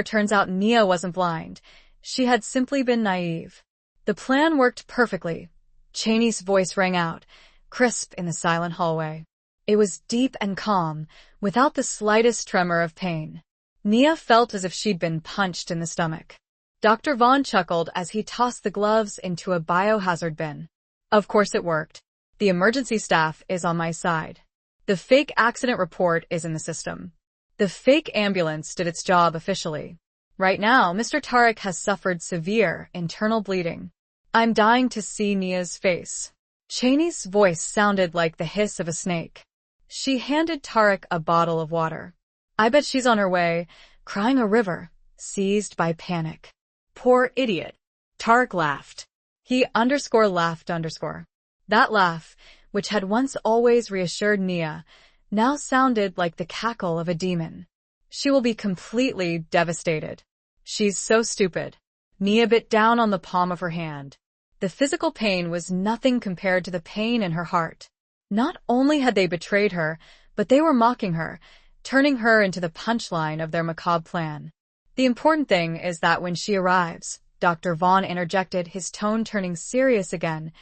A: Turns out Nia wasn't blind. She had simply been naive. The plan worked perfectly. Cheney's voice rang out, crisp in the silent hallway. It was deep and calm, without the slightest tremor of pain. Nia felt as if she'd been punched in the stomach. Dr. Vaughn chuckled as he tossed the gloves into a biohazard bin. Of course it worked. The emergency staff is on my side. The fake accident report is in the system. The fake ambulance did its job officially. Right now, Mr. Tarek has suffered severe internal bleeding. I'm dying to see Nia's face. Cheney's voice sounded like the hiss of a snake. She handed Tarek a bottle of water. I bet she's on her way, crying a river, seized by panic. Poor idiot. Tarek laughed. He laughed. That laugh, which had once always reassured Nia, now sounded like the cackle of a demon. She will be completely devastated. She's so stupid. Nia bit down on the palm of her hand. The physical pain was nothing compared to the pain in her heart. Not only had they betrayed her, but they were mocking her, turning her into the punchline of their macabre plan. The important thing is that when she arrives, Dr. Vaughn interjected, his tone turning serious again.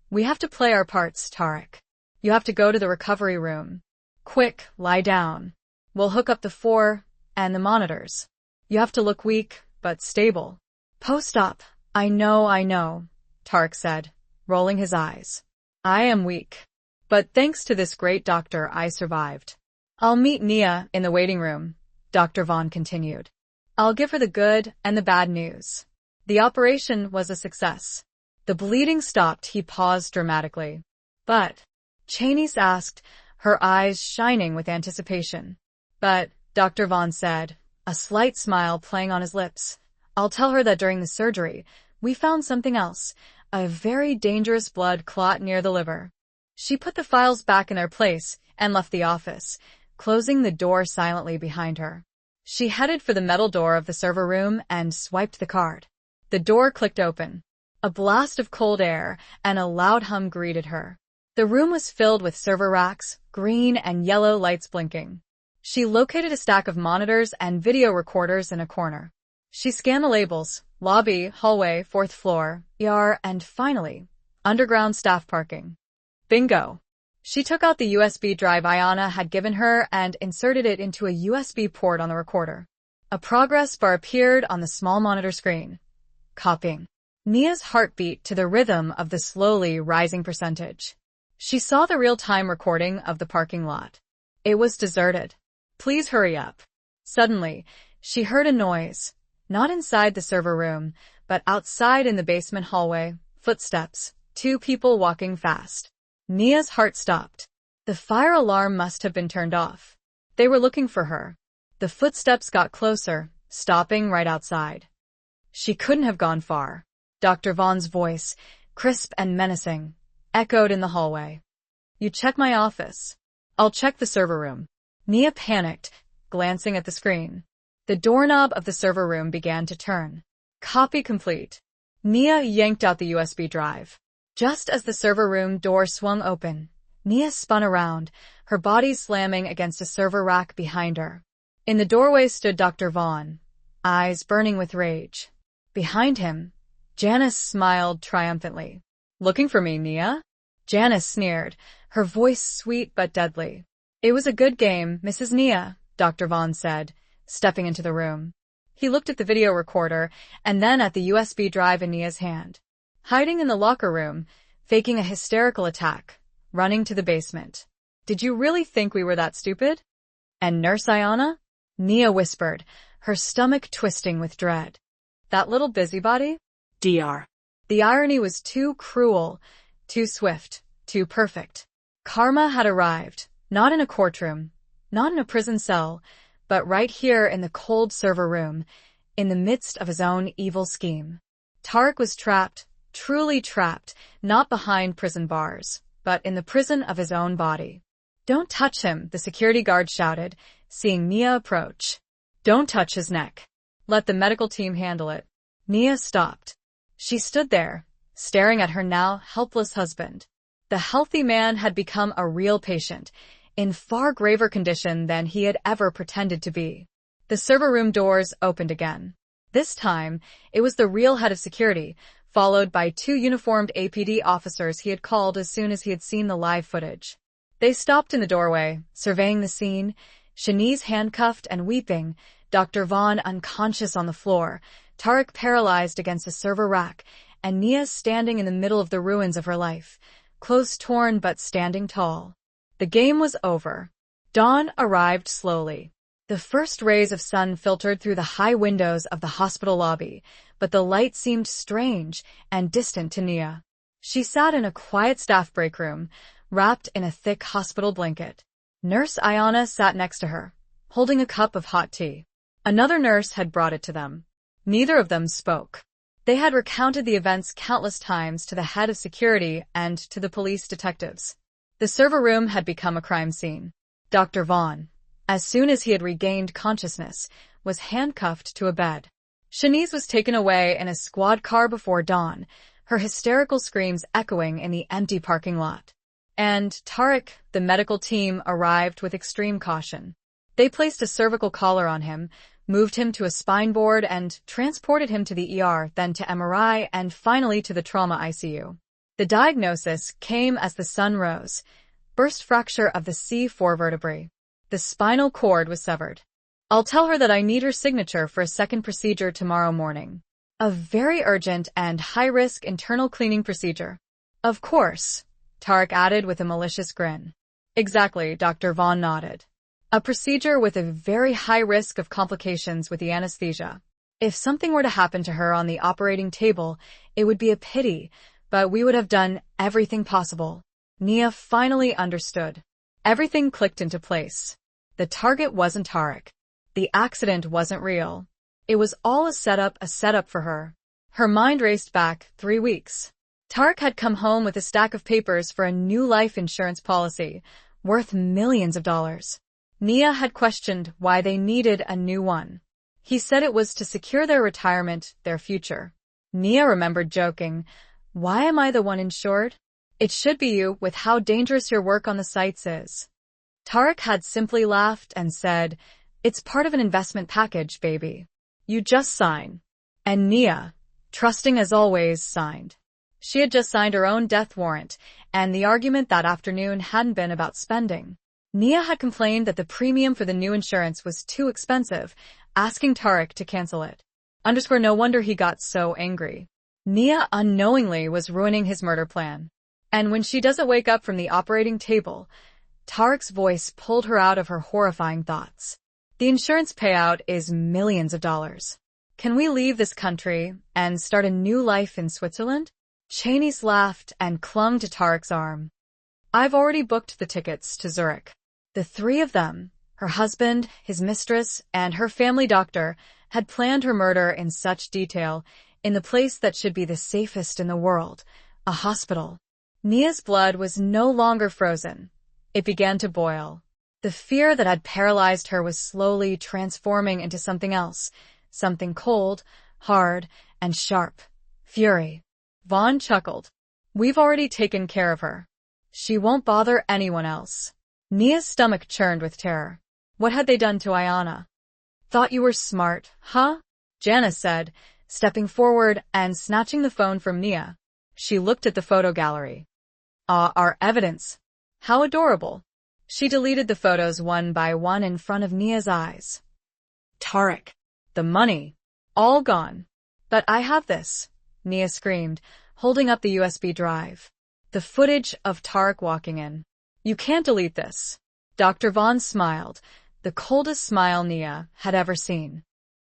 A: We have to play our parts, Tarek. You have to go to the recovery room. Quick, lie down. We'll hook up the 4 and the monitors. You have to look weak, but stable. Post-op. I know, Tarek said, rolling his eyes. I am weak. But thanks to this great doctor, I survived. I'll meet Nia in the waiting room, Dr. Vaughn continued. I'll give her the good and the bad news. The operation was a success. The bleeding stopped. He paused dramatically. But, Cheney asked, her eyes shining with anticipation. But, Dr. Vaughn said, a slight smile playing on his lips. I'll tell her that during the surgery, we found something else, a very dangerous blood clot near the liver. She put the files back in their place and left the office, closing the door silently behind her. She headed for the metal door of the server room and swiped the card. The door clicked open. A blast of cold air and a loud hum greeted her. The room was filled with server racks, green and yellow lights blinking. She located a stack of monitors and video recorders in a corner. She scanned the labels: lobby, hallway, 4th floor, ER, and finally, underground staff parking. Bingo! She took out the USB drive Ayana had given her and inserted it into a USB port on the recorder. A progress bar appeared on the small monitor screen. Copying. Nia's heart beat to the rhythm of the slowly rising percentage. She saw the real-time recording of the parking lot. It was deserted. Please hurry up. Suddenly, she heard a noise. Not inside the server room, but outside in the basement hallway. Footsteps. 2 people walking fast. Nia's heart stopped. The fire alarm must have been turned off. They were looking for her. The footsteps got closer, stopping right outside. She couldn't have gone far. Dr. Vaughn's voice, crisp and menacing, echoed in the hallway. You check my office. I'll check the server room. Nia panicked, glancing at the screen. The doorknob of the server room began to turn. Copy complete. Nia yanked out the USB drive. Just as the server room door swung open, Nia spun around, her body slamming against a server rack behind her. In the doorway stood Dr. Vaughn, eyes burning with rage. Behind him, Janice smiled triumphantly. Looking for me, Nia? Janice sneered, her voice sweet but deadly. It was a good game, Mrs. Nia, Dr. Vaughn said, stepping into the room. He looked at the video recorder and then at the USB drive in Nia's hand. Hiding in the locker room, faking a hysterical attack, running to the basement. Did you really think we were that stupid? And Nurse Ayanna? Nia whispered, her stomach twisting with dread. That little busybody?
B: Dr.
A: The irony was too cruel, too swift, too perfect. Karma had arrived, not in a courtroom, not in a prison cell, but right here in the cold server room, in the midst of his own evil scheme. Tarek was trapped, truly trapped, not behind prison bars, but in the prison of his own body. Don't touch him, the security guard shouted, seeing Nia approach. Don't touch his neck. Let the medical team handle it. Nia stopped. She stood there, staring at her now helpless husband. The healthy man had become a real patient, in far graver condition than he had ever pretended to be. The server room doors opened again. This time, it was the real head of security, followed by 2 uniformed APD officers he had called as soon as he had seen the live footage. They stopped in the doorway, surveying the scene, Shanice handcuffed and weeping, Dr. Vaughn unconscious on the floor, Tarek paralyzed against a server rack, and Nia standing in the middle of the ruins of her life, clothes torn but standing tall. The game was over. Dawn arrived slowly. The first rays of sun filtered through the high windows of the hospital lobby, but the light seemed strange and distant to Nia. She sat in a quiet staff break room, wrapped in a thick hospital blanket. Nurse Ayanna sat next to her, holding a cup of hot tea. Another nurse had brought it to them. Neither of them spoke. They had recounted the events countless times to the head of security and to the police detectives. The server room had become a crime scene. Dr. Vaughn, as soon as he had regained consciousness, was handcuffed to a bed. Shanice was taken away in a squad car before dawn, her hysterical screams echoing in the empty parking lot. And Tarek, the medical team, arrived with extreme caution. They placed a cervical collar on him, moved him to a spine board and transported him to the ER, then to MRI, and finally to the trauma ICU. The diagnosis came as the sun rose. Burst fracture of the C4 vertebrae. The spinal cord was severed. I'll tell her that I need her signature for a second procedure tomorrow morning. A very urgent and high-risk internal cleaning procedure. Of course, Tarek added with a malicious grin. Exactly, Dr. Vaughn nodded. A procedure with a very high risk of complications with the anesthesia. If something were to happen to her on the operating table, it would be a pity, but we would have done everything possible. Nia finally understood. Everything clicked into place. The target wasn't Tarek. The accident wasn't real. It was all a setup for her. Her mind raced back 3 weeks. Tarek had come home with a stack of papers for a new life insurance policy, worth millions of dollars. Nia had questioned why they needed a new one. He said it was to secure their retirement, their future. Nia remembered joking, "Why am I the one insured? It should be you with how dangerous your work on the sites is." Tarek had simply laughed and said, "It's part of an investment package, baby. You just sign." And Nia, trusting as always, signed. She had just signed her own death warrant, and the argument that afternoon hadn't been about spending. Nia had complained that the premium for the new insurance was too expensive, asking Tarek to cancel it. No wonder he got so angry. Nia unknowingly was ruining his murder plan. And when she doesn't wake up from the operating table, Tarek's voice pulled her out of her horrifying thoughts. The insurance payout is millions of dollars. Can we leave this country and start a new life in Switzerland? Shanice laughed and clung to Tarek's arm. I've already booked the tickets to Zurich. The 3 of them, her husband, his mistress, and her family doctor, had planned her murder in such detail, in the place that should be the safest in the world, a hospital. Nia's blood was no longer frozen. It began to boil. The fear that had paralyzed her was slowly transforming into something else, something cold, hard, and sharp. Fury. Vaughn chuckled. We've already taken care of her. She won't bother anyone else. Nia's stomach churned with terror. What had they done to Ayanna? Thought you were smart, huh? Janice said, stepping forward and snatching the phone from Nia. She looked at the photo gallery. Our evidence. How adorable. She deleted the photos one by one in front of Nia's eyes.
B: Tarek.
A: The money. All gone. But I have this, Nia screamed, holding up the USB drive. The footage of Tarek walking in. You can't delete this. Dr. Vaughn smiled, the coldest smile Nia had ever seen.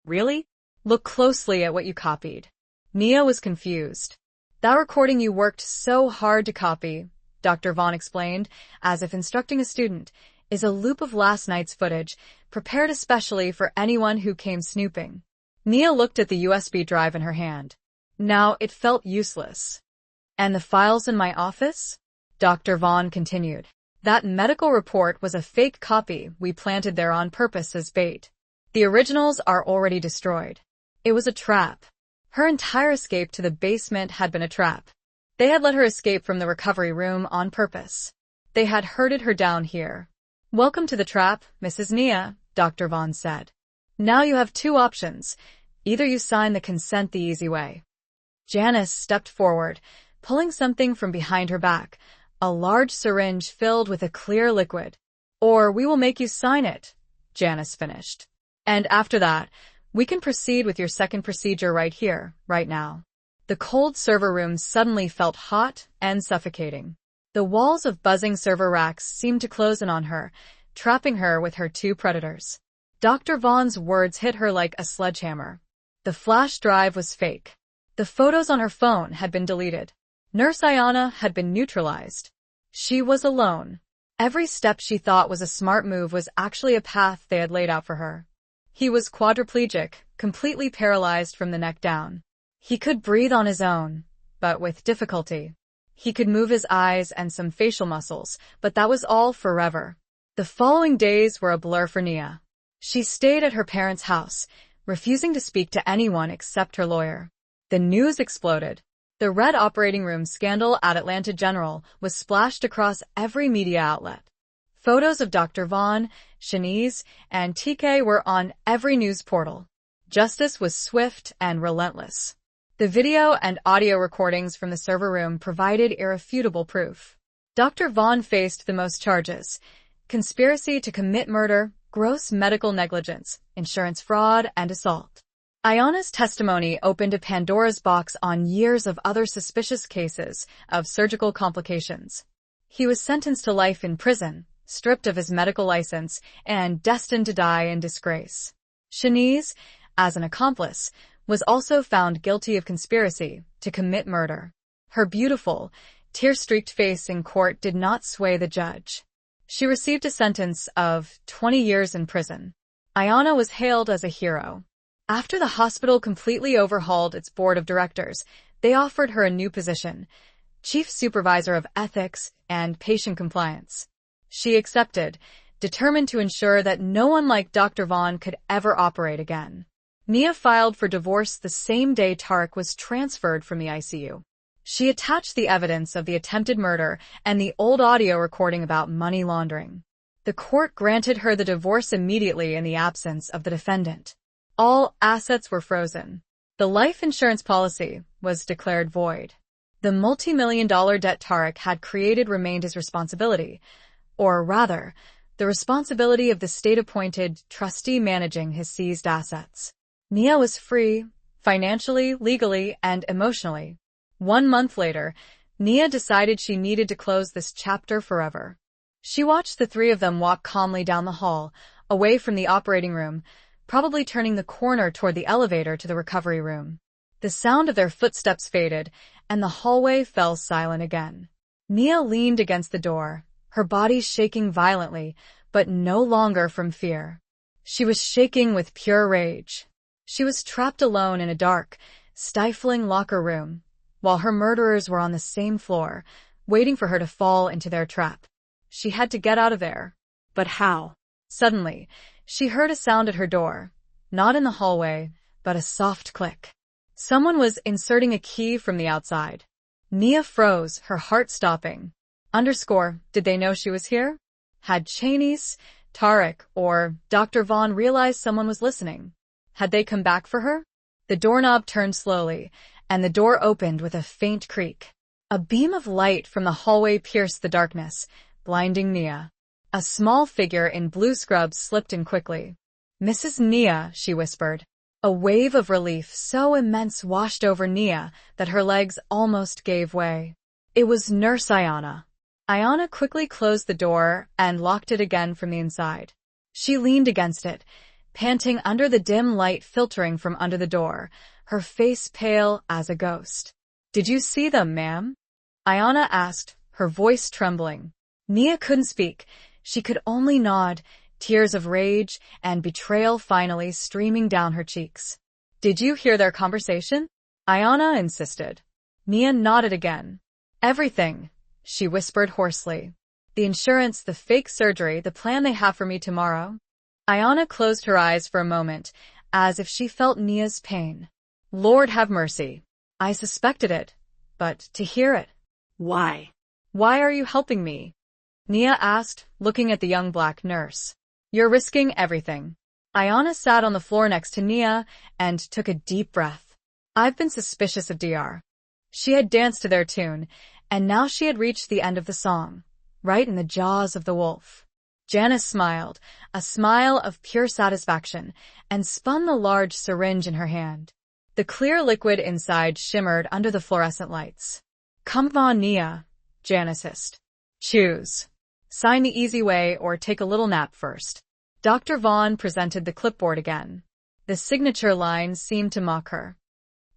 A: Really? Look closely at what you copied. Nia was confused. That recording you worked so hard to copy, Dr. Vaughn explained, as if instructing a student, is a loop of last night's footage, prepared especially for anyone who came snooping. Nia looked at the USB drive in her hand. Now it felt useless. And the files in my office? Dr. Vaughn continued. That medical report was a fake copy we planted there on purpose as bait. The originals are already destroyed. It was a trap. Her entire escape to the basement had been a trap. They had let her escape from the recovery room on purpose. They had herded her down here. Welcome to the trap, Mrs. Nia, Dr. Vaughn said. Now you have two options. Either you sign the consent the easy way. Janice stepped forward, pulling something from behind her back, a large syringe filled with a clear liquid. Or we will make you sign it, Janice finished. And after that, we can proceed with your second procedure right here, right now. The cold server room suddenly felt hot and suffocating. The walls of buzzing server racks seemed to close in on her, trapping her with her two predators. Dr. Vaughn's words hit her like a sledgehammer. The flash drive was fake. The photos on her phone had been deleted. Nurse Ayanna had been neutralized. She was alone. Every step she thought was a smart move was actually a path they had laid out for her. He was quadriplegic, completely paralyzed from the neck down. He could breathe on his own, but with difficulty. He could move his eyes and some facial muscles, but that was all forever. The following days were a blur for Nia. She stayed at her parents' house, refusing to speak to anyone except her lawyer. The news exploded. The Red operating room scandal at Atlanta General was splashed across every media outlet. Photos of Dr. Vaughn, Shanice, and TK were on every news portal. Justice was swift and relentless. The video and audio recordings from the server room provided irrefutable proof. Dr. Vaughn faced the most charges: conspiracy to commit murder, gross medical negligence, insurance fraud, and assault. Ayanna's testimony opened a Pandora's box on years of other suspicious cases of surgical complications. He was sentenced to life in prison, stripped of his medical license, and destined to die in disgrace. Shanice, as an accomplice, was also found guilty of conspiracy to commit murder. Her beautiful, tear-streaked face in court did not sway the judge. She received a sentence of 20 years in prison. Ayanna was hailed as a hero. After the hospital completely overhauled its board of directors, they offered her a new position, Chief Supervisor of Ethics and Patient Compliance. She accepted, determined to ensure that no one like Dr. Vaughn could ever operate again. Nia filed for divorce the same day Tarek was transferred from the ICU. She attached the evidence of the attempted murder and the old audio recording about money laundering. The court granted her the divorce immediately in the absence of the defendant. All assets were frozen. The life insurance policy was declared void. The multi-million-dollar debt Tarek had created remained his responsibility, or rather, the responsibility of the state-appointed trustee managing his seized assets. Nia was free, financially, legally, and emotionally. 1 month later, Nia decided she needed to close this chapter forever. She watched the three of them walk calmly down the hall, away from the operating room, probably turning the corner toward the elevator to the recovery room. The sound of their footsteps faded, and the hallway fell silent again. Nia leaned against the door, her body shaking violently, but no longer from fear. She was shaking with pure rage. She was trapped alone in a dark, stifling locker room, while her murderers were on the same floor, waiting for her to fall into their trap. She had to get out of there.
B: But how?
A: Suddenly, she heard a sound at her door, not in the hallway, but a soft click. Someone was inserting a key from the outside. Nia froze, her heart stopping. Did they know she was here? Had Chanice, Tarek, or Dr. Vaughn realized someone was listening? Had they come back for her? The doorknob turned slowly, and the door opened with a faint creak. A beam of light from the hallway pierced the darkness, blinding Nia. A small figure in blue scrubs slipped in quickly. "Mrs. Nia," she whispered. A wave of relief so immense washed over Nia that her legs almost gave way. It was Nurse Ayana. Ayana quickly closed the door and locked it again from the inside. She leaned against it, panting under the dim light filtering from under the door, her face pale as a ghost. "Did you see them, ma'am?" Ayana asked, her voice trembling. Nia couldn't speak. She could only nod, tears of rage and betrayal finally streaming down her cheeks. "Did you hear their conversation?" Ayana insisted. Nia nodded again. "Everything," she whispered hoarsely. "The insurance, the fake surgery, the plan they have for me tomorrow." Ayana closed her eyes for a moment, as if she felt Nia's pain. "Lord have mercy. I suspected it, but to hear it."
B: Why?
A: "Why are you helping me?" Nia asked, looking at the young black nurse. "You're risking everything." Ayana sat on the floor next to Nia and took a deep breath. "I've been suspicious of Dr. She had danced to their tune, and now she had reached the end of the song, right in the jaws of the wolf. Janice smiled, a smile of pure satisfaction, and spun the large syringe in her hand. The clear liquid inside shimmered under the fluorescent lights. "Come on, Nia," Janice hissed. "Choose. Sign the easy way or take a little nap first." Dr. Vaughn presented the clipboard again. The signature line seemed to mock her.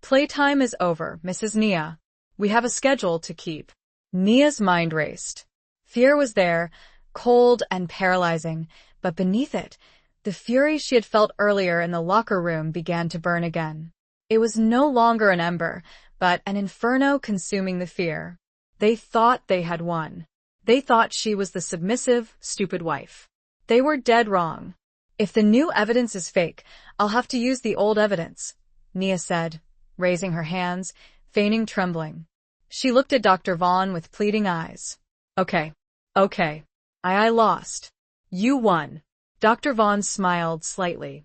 A: "Playtime is over, Mrs. Nia. We have a schedule to keep." Nia's mind raced. Fear was there, cold and paralyzing, but beneath it, the fury she had felt earlier in the locker room began to burn again. It was no longer an ember, but an inferno consuming the fear. They thought they had won. They thought she was the submissive, stupid wife. They were dead wrong. "If the new evidence is fake, I'll have to use the old evidence," Nia said, raising her hands, feigning trembling. She looked at Dr. Vaughn with pleading eyes. Okay. I lost. You won." Dr. Vaughn smiled slightly.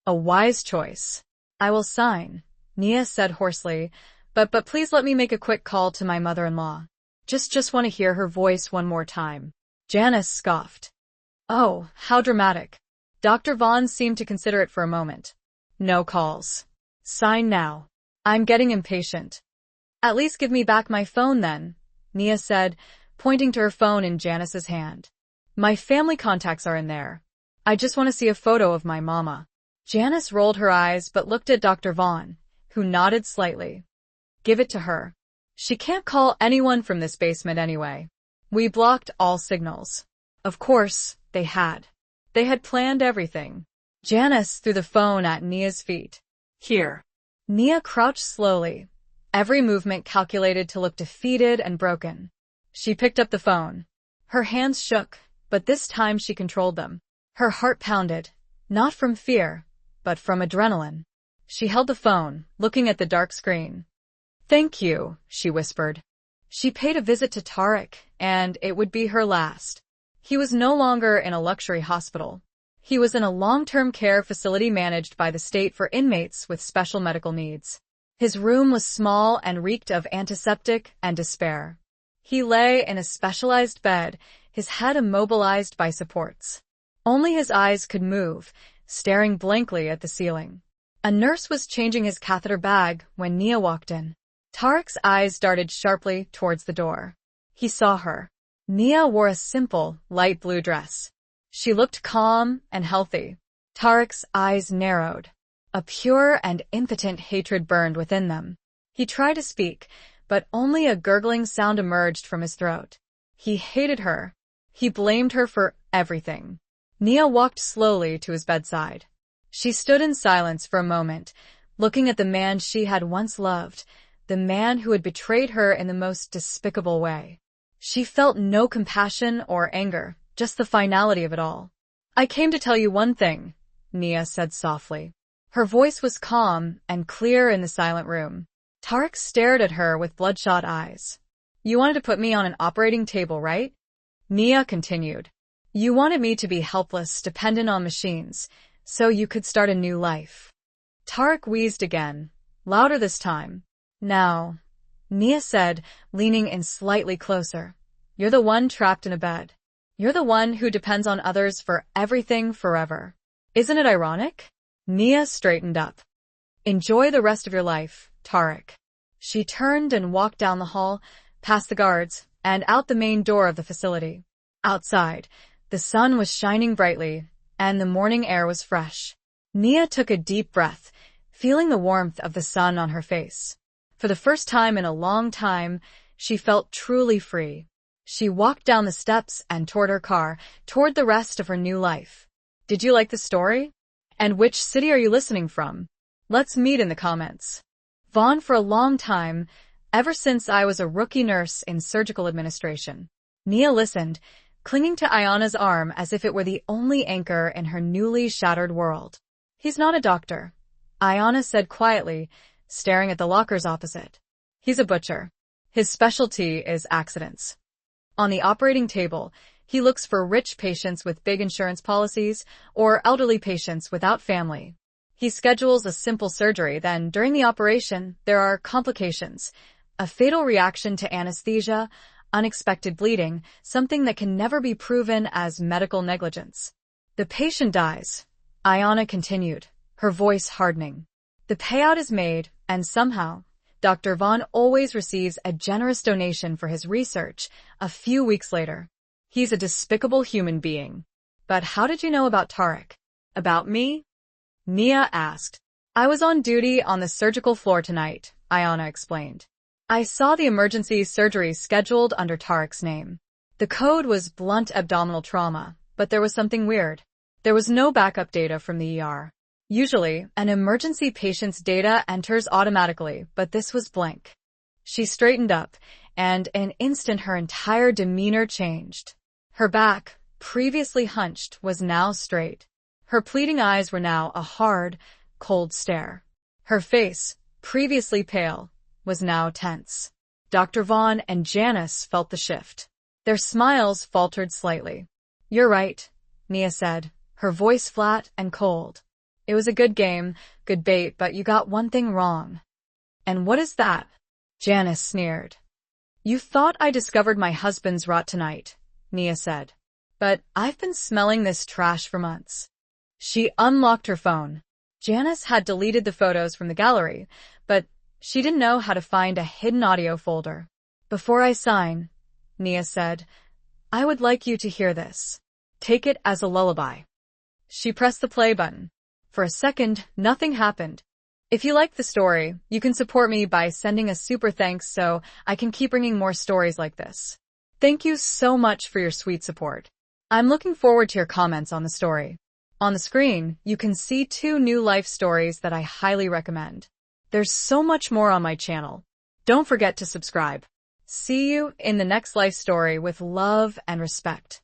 A: "A wise choice. I will sign," Nia said hoarsely, but please let me make a quick call to my mother-in-law. Just want to hear her voice one more time." Janice scoffed. "Oh, how dramatic." Dr. Vaughn seemed to consider it for a moment. "No calls. Sign now." "I'm getting impatient." "At least give me back my phone then," Nia said, pointing to her phone in Janice's hand. "My family contacts are in there. I just want to see a photo of my mama." Janice rolled her eyes but looked at Dr. Vaughn, who nodded slightly. "Give it to her. She can't call anyone from this basement anyway. We blocked all signals." Of course, they had. They had planned everything. Janice threw the phone at Nia's feet.
B: "Here."
A: Nia crouched slowly, every movement calculated to look defeated and broken. She picked up the phone. Her hands shook, but this time she controlled them. Her heart pounded, not from fear, but from adrenaline. She held the phone, looking at the dark screen. "Thank you," she whispered. She paid a visit to Tarek, and it would be her last. He was no longer in a luxury hospital. He was in a long-term care facility managed by the state for inmates with special medical needs. His room was small and reeked of antiseptic and despair. He lay in a specialized bed, his head immobilized by supports. Only his eyes could move, staring blankly at the ceiling. A nurse was changing his catheter bag when Nia walked in. Tarek's eyes darted sharply towards the door. He saw her. Nia wore a simple, light blue dress. She looked calm and healthy. Tarek's eyes narrowed. A pure and impotent hatred burned within them. He tried to speak, but only a gurgling sound emerged from his throat. He hated her. He blamed her for everything. Nia walked slowly to his bedside. She stood in silence for a moment, looking at the man she had once loved, the man who had betrayed her in the most despicable way. She felt no compassion or anger, just the finality of it all. "I came to tell you one thing," Nia said softly. Her voice was calm and clear in the silent room. Tarek stared at her with bloodshot eyes. "You wanted to put me on an operating table, right?" Nia continued. "You wanted me to be helpless, dependent on machines, so you could start a new life." Tarek wheezed again, louder this time. "Now," Nia said, leaning in slightly closer, "you're the one trapped in a bed. You're the one who depends on others for everything forever. Isn't it ironic?" Nia straightened up. "Enjoy the rest of your life, Tarek." She turned and walked down the hall, past the guards, and out the main door of the facility. Outside, the sun was shining brightly, and the morning air was fresh. Nia took a deep breath, feeling the warmth of the sun on her face. For the first time in a long time, she felt truly free. She walked down the steps and toward her car, toward the rest of her new life. Did you like the story? And which city are you listening from? Let's meet in the comments. Vaughn, for a long time, ever since I was a rookie nurse in surgical administration. Nia listened, clinging to Ayana's arm as if it were the only anchor in her newly shattered world. "He's not a doctor," Ayana said quietly, staring at the lockers opposite. "He's a butcher. His specialty is accidents. On the operating table, he looks for rich patients with big insurance policies or elderly patients without family. He schedules a simple surgery, then during the operation, there are complications, a fatal reaction to anesthesia, unexpected bleeding, something that can never be proven as medical negligence. The patient dies," Ayana continued, her voice hardening. "The payout is made, and somehow, Dr. Vaughn always receives a generous donation for his research a few weeks later. He's a despicable human being." "But how did you know about Tarek?" "About me?" Nia asked. "I was on duty on the surgical floor tonight," Ayana explained. "I saw the emergency surgery scheduled under Tarek's name. The code was blunt abdominal trauma, but there was something weird. There was no backup data from the ER. Usually, an emergency patient's data enters automatically, but this was blank." She straightened up, and in an instant her entire demeanor changed. Her back, previously hunched, was now straight. Her pleading eyes were now a hard, cold stare. Her face, previously pale, was now tense. Dr. Vaughn and Janice felt the shift. Their smiles faltered slightly. "You're right," Nia said, her voice flat and cold. "It was a good game, good bait, but you got one thing wrong." "And what is that?" Janice sneered. "You thought I discovered my husband's rot tonight," Nia said. "But I've been smelling this trash for months." She unlocked her phone. Janice had deleted the photos from the gallery, but she didn't know how to find a hidden audio folder. "Before I sign," Nia said, "I would like you to hear this. Take it as a lullaby." She pressed the play button. For a second, nothing happened. If you like the story, you can support me by sending a super thanks so I can keep bringing more stories like this. Thank you so much for your sweet support. I'm looking forward to your comments on the story. On the screen, you can see 2 new life stories that I highly recommend. There's so much more on my channel. Don't forget to subscribe. See you in the next life story with love and respect.